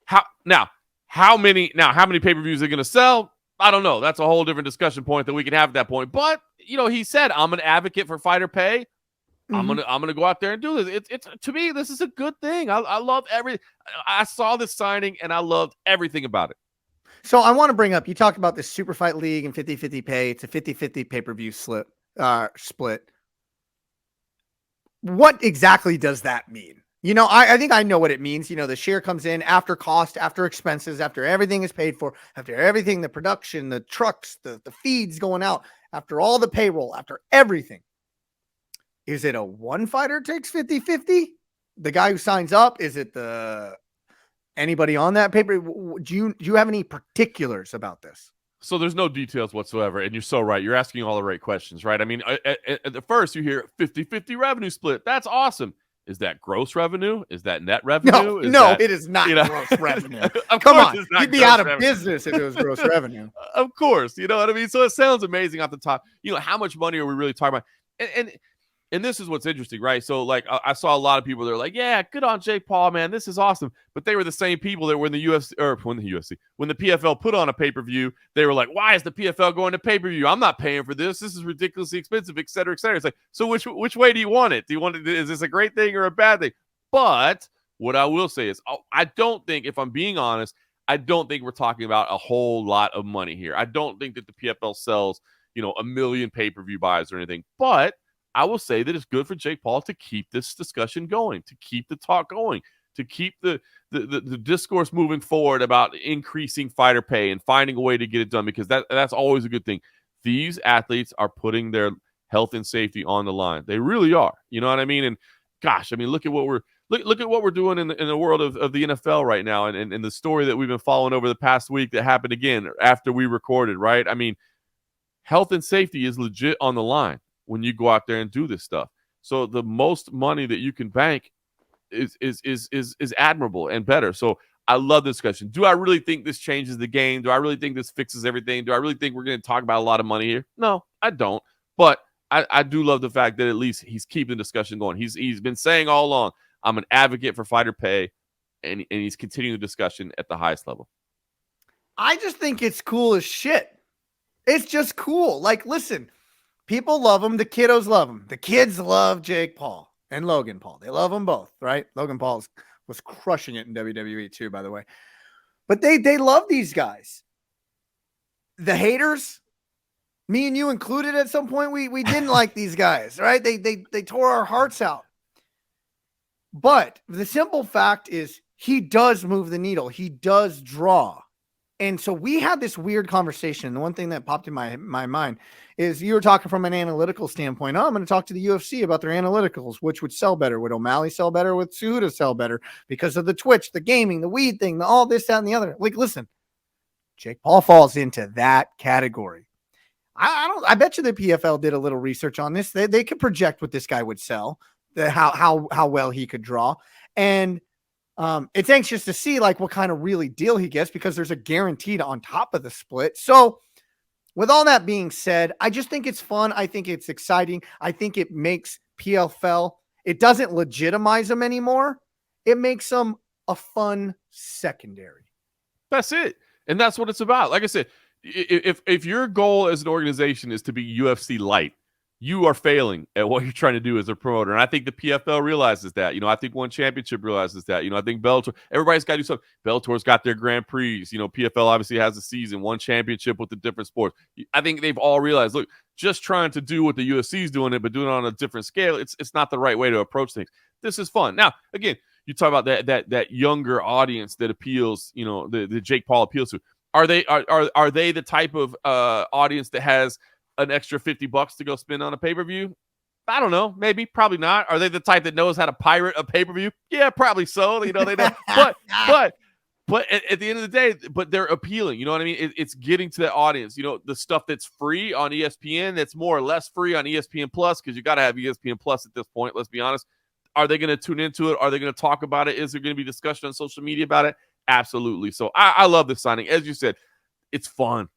How many pay-per-views are going to sell? I don't know. That's a whole different discussion point that we can have at that point. But, you know, he said, I'm an advocate for fighter pay. Mm-hmm. I'm gonna go out there and do this. It's to me, this is a good thing. I love everything. I saw this signing and I loved everything about it. So I want to bring up, you talked about this super fight league and 50-50 pay. It's a 50-50 pay-per-view split. What exactly does that mean? You know, I think I know what it means. You know, the share comes in after cost, after expenses, after everything is paid for, after everything, the production, the trucks, the feeds going out, after all the payroll, after everything. Is it a one fighter takes 50-50? The guy who signs up? Is it anybody on that paper? Do you have any particulars about this? So there's no details whatsoever. And you're so right. You're asking all the right questions, right? I mean, at the first you hear 50-50 revenue split. That's awesome. Is that gross revenue? Is that net revenue? It is not gross revenue. Come on. You'd be out of business if it was gross revenue. Of course. You know what I mean? So it sounds amazing off the top. You know, how much money are we really talking about? And and this is what's interesting, right? So, like, I saw a lot of people that are like, yeah, good on Jake Paul, man. This is awesome. But they were the same people that when the when the PFL put on a pay-per-view, they were like, why is the PFL going to pay-per-view? I'm not paying for this. This is ridiculously expensive, et cetera, et cetera. It's like, so which way do you want it? Do you want it? Is this a great thing or a bad thing? But what I will say is, I don't think, if I'm being honest, I don't think we're talking about a whole lot of money here. I don't think that the PFL sells, 1 million pay-per-view buys or anything. But I will say that it's good for Jake Paul to keep this discussion going, to keep the talk going, to keep the discourse moving forward about increasing fighter pay and finding a way to get it done, because that's always a good thing. These athletes are putting their health and safety on the line. They really are. You know what I mean? And gosh, I mean, look at what we're doing in the world of the NFL right now, and the story that we've been following over the past week that happened again after we recorded, right? I mean, health and safety is legit on the line when you go out there and do this stuff. So the most money that you can bank is admirable and better. So I love this discussion. Do I really think this changes the game? Do I really think this fixes everything? Do I really think we're going to talk about a lot of money here? No, I don't. But I do love the fact that at least he's keeping the discussion going. He's been saying all along, I'm an advocate for fighter pay, and he's continuing the discussion at the highest level. I just think it's cool as shit. It's just cool. Like, listen, people love him. The kiddos love him. The kids love Jake Paul and Logan Paul. They love them both, right? Logan Paul was crushing it in WWE too, by the way. But they love these guys. The haters, me and you included at some point, we didn't like these guys, right? They tore our hearts out. But the simple fact is he does move the needle. He does draw. And so we had this weird conversation. The one thing that popped in my mind is you were talking from an analytical standpoint. Oh, I'm going to talk to the UFC about their analyticals, which would sell better. Would O'Malley sell better? Would Cejudo sell better? Because of the Twitch, the gaming, the weed thing, all this, that, and the other. Like, listen, Jake Paul falls into that category. I bet you the PFL did a little research on this. They could project what this guy would sell, how well he could draw. And it's anxious to see like what kind of really deal he gets, because there's a guaranteed on top of the split. So with all that being said, I just think it's fun. I think it's exciting. I think it makes PFL, it doesn't legitimize them anymore. It makes them a fun secondary. That's it. And that's what it's about. Like I said, if your goal as an organization is to be UFC light, you are failing at what you're trying to do as a promoter. And I think the PFL realizes that. I think One Championship realizes that. I think Bellator, everybody's got to do something. Bellator's got their Grand Prix. PFL obviously has a season, One Championship with the different sports. I think they've all realized, look, just trying to do what the UFC is doing it, but doing it on a different scale, it's not the right way to approach things. This is fun. Now, again, you talk about that younger audience that appeals, the Jake Paul appeals to. Are they the type of audience that has an extra $50 to go spend on a pay-per-view? I don't know. Maybe, probably not. Are they the type that knows how to pirate a pay-per-view? Yeah, probably so. They know. But at the end of the day, but they're appealing. You know what I mean? It's getting to that audience. The stuff that's free on ESPN, that's more or less free on ESPN Plus, because you got to have ESPN Plus at this point. Let's be honest. Are they going to tune into it? Are they going to talk about it? Is there going to be discussion on social media about it? Absolutely. So I love this signing. As you said, it's fun.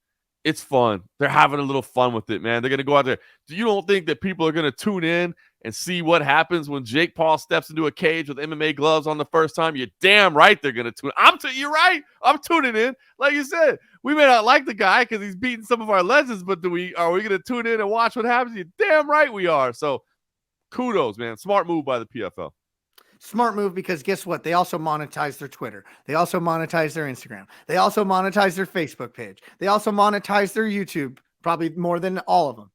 It's fun. They're having a little fun with it, man. They're going to go out there. You don't think that people are going to tune in and see what happens when Jake Paul steps into a cage with MMA gloves on the first time? You're damn right they're going to tune in. You're right. I'm tuning in. Like you said, we may not like the guy because he's beating some of our legends, but are we going to tune in and watch what happens? You're damn right we are. So kudos, man. Smart move by the PFL. Smart move, because guess what? They also monetize their Twitter. They also monetize their Instagram. They also monetize their Facebook page. They also monetize their YouTube, probably more than all of them.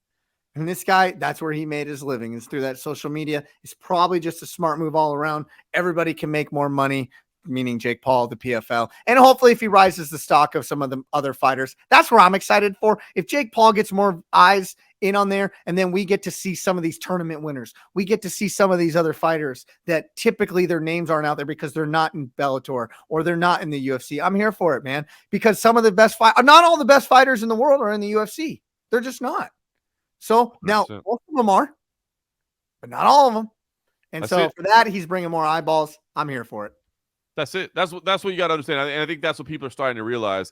And this guy, that's where he made his living, is through that social media. It's probably just a smart move all around. Everybody can make more money, meaning Jake Paul, the PFL. And hopefully if he rises the stock of some of the other fighters, that's where I'm excited for. If Jake Paul gets more eyes in on there, and then we get to see some of these tournament winners. We get to see some of these other fighters that typically their names aren't out there because they're not in Bellator or they're not in the UFC. I'm here for it, man, because some of the best not all the best fighters in the world are in the UFC. They're just not. So now most of them are, but not all of them. And for that, he's bringing more eyeballs. I'm here for it. That's it. That's what you got to understand. And I think that's what people are starting to realize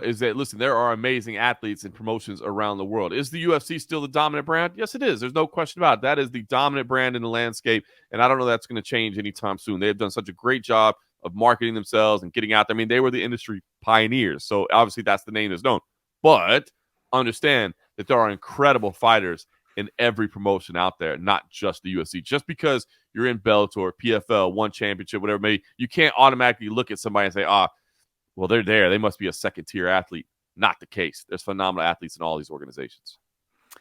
is that, listen, there are amazing athletes and promotions around the world. Is the UFC still the dominant brand? Yes, it is. There's no question about it. That is the dominant brand in the landscape. And I don't know that's going to change anytime soon. They have done such a great job of marketing themselves and getting out there. I mean, they were the industry pioneers. So obviously that's the name that's known. But understand that there are incredible fighters in every promotion out there, not just the UFC. Just because you're in Bellator, PFL, one championship, whatever it may be, you can't automatically look at somebody and say, well, they're there. They must be a second-tier athlete. Not the case. There's phenomenal athletes in all these organizations.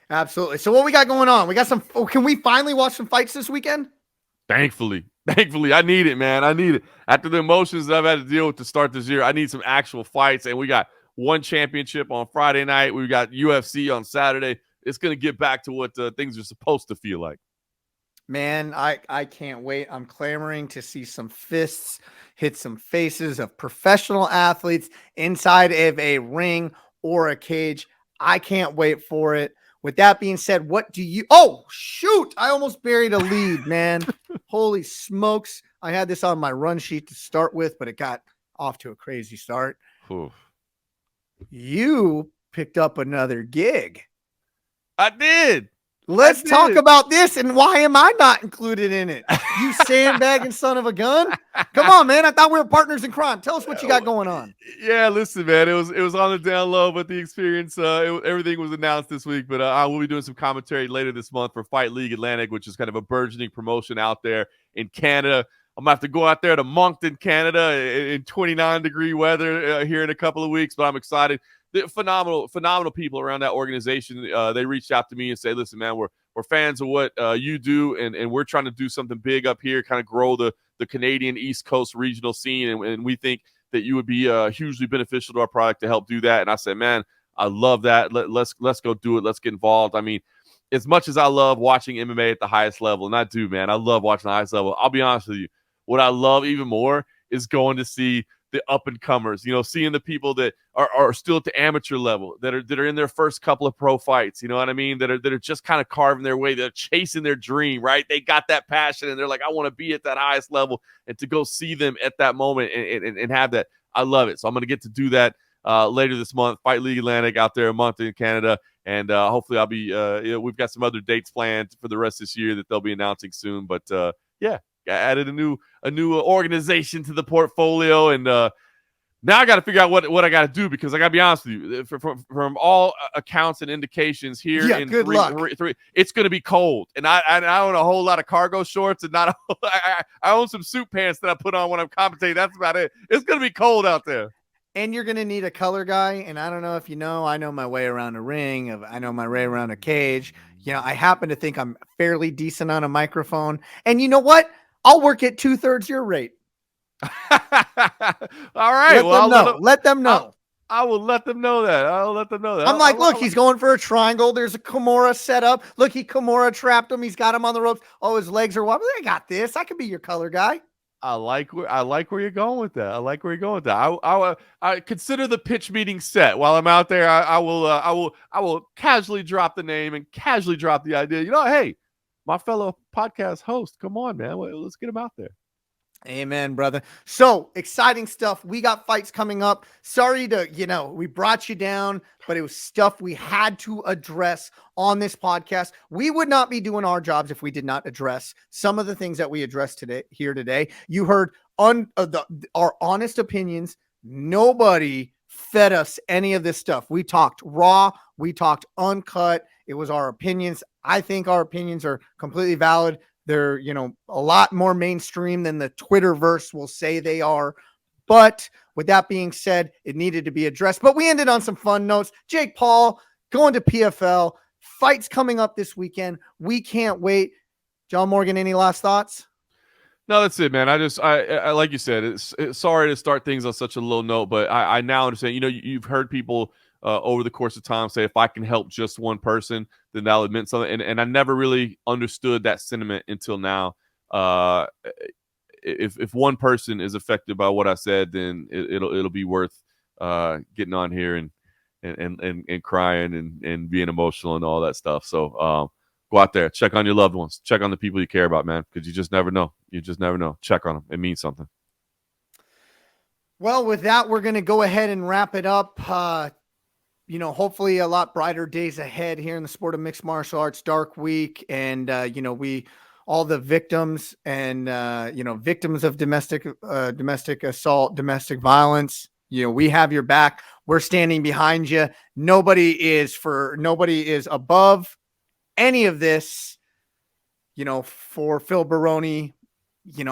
Absolutely. So what we got going on? We got some. Can we finally watch some fights this weekend? Thankfully, I need it, man. I need it. After the emotions that I've had to deal with to start this year, I need some actual fights. And we got one championship on Friday night. We got UFC on Saturday. It's going to get back to what things are supposed to feel like. Man, I can't wait. I'm clamoring to see some fists hit some faces of professional athletes inside of a ring or a cage. I can't wait for it. With that being said, what do you... Oh, shoot! I almost buried a lead, man. Holy smokes. I had this on my run sheet to start with, but it got off to a crazy start. Oof. You picked up another gig. I did. Let's talk about this and why am I not included in it? You sandbagging son of a gun. Come on, man. I thought we were partners in crime. Tell us what you got going on. Yeah, listen, man. It was on the down low, but the experience, everything was announced this week. But I will be doing some commentary later this month for Fight League Atlantic, which is kind of a burgeoning promotion out there in Canada. I'm going to have to go out there to Moncton, Canada in 29-degree weather here in a couple of weeks, but I'm excited. The phenomenal people around that organization. They reached out to me and say, listen, man, we're fans of what you do, and we're trying to do something big up here, kind of grow the Canadian East Coast regional scene, and we think that you would be hugely beneficial to our product to help do that. And I said, man, I love that. Let's go do it. Let's get involved. I mean, as much as I love watching MMA at the highest level, and I do, man, I love watching the highest level. I'll be honest with you. What I love even more is going to see the up-and-comers, seeing the people that are still at the amateur level, that are in their first couple of pro fights, you know what I mean, that are just kind of carving their way, they're chasing their dream, right? They got that passion, and they're like, I want to be at that highest level, and to go see them at that moment and have that, I love it. So I'm going to get to do that later this month, Fight League Atlantic out there a month in Canada, and hopefully I'll be, we've got some other dates planned for the rest of this year that they'll be announcing soon, but yeah. I added a new organization to the portfolio, and now I got to figure out what I got to do, because I got to be honest with you, from all accounts and indications here, in three, it's going to be cold, and I own a whole lot of cargo shorts, and I own some suit pants that I put on when I'm commentating. That's about it. It's going to be cold out there. And you're going to need a color guy. And I don't know if you know, I know my way around a ring. I know my way around a cage. I happen to think I'm fairly decent on a microphone. And you know what? I'll work at 2/3 your rate. All right. Let them know. I will let them know that. I'm like, look, he's going for a triangle. There's a Kimura set up. Look, he Kimura trapped him. He's got him on the ropes. Oh, his legs are wobbly. I got this. I could be your color guy. I like where you're going with that. I consider the pitch meeting set. While I'm out there, I will casually drop the name and casually drop the idea. Hey, my fellow podcast host, come on, man. Let's get him out there. Amen, brother. So exciting stuff. We got fights coming up. Sorry to, we brought you down, but it was stuff we had to address on this podcast. We would not be doing our jobs if we did not address some of the things that we addressed today. You heard our honest opinions. Nobody fed us any of this stuff. We talked raw. We talked uncut. It was our opinions. I think our opinions are completely valid. They're, a lot more mainstream than the Twitterverse will say they are. But with that being said, it needed to be addressed. But we ended on some fun notes. Jake Paul going to PFL. Fights coming up this weekend. We can't wait. John Morgan, any last thoughts? No, that's it, man. I like you said, it's sorry to start things on such a low note, but I now understand. You've heard people over the course of time say, if I can help just one person, then that'll mean something. And I never really understood that sentiment until now. If one person is affected by what I said, then it'll be worth getting on here and crying and being emotional and all that stuff. So go out there, check on your loved ones, check on the people you care about, man, because you just never know. Check on them. It means something. Well, with that, we're going to go ahead and wrap it up. Hopefully a lot brighter days ahead here in the sport of mixed martial arts, Dark Week. And, all the victims and, victims of domestic assault, domestic violence, we have your back. We're standing behind you. Nobody is above any of this, for Phil Baroni.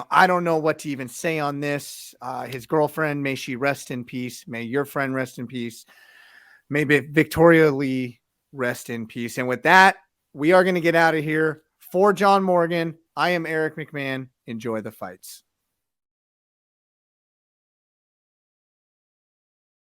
I don't know what to even say on this. His girlfriend, may she rest in peace. May your friend rest in peace. May Victoria Lee rest in peace. And with that, we are going to get out of here. For John Morgan, I am Eric McMahon. Enjoy the fights.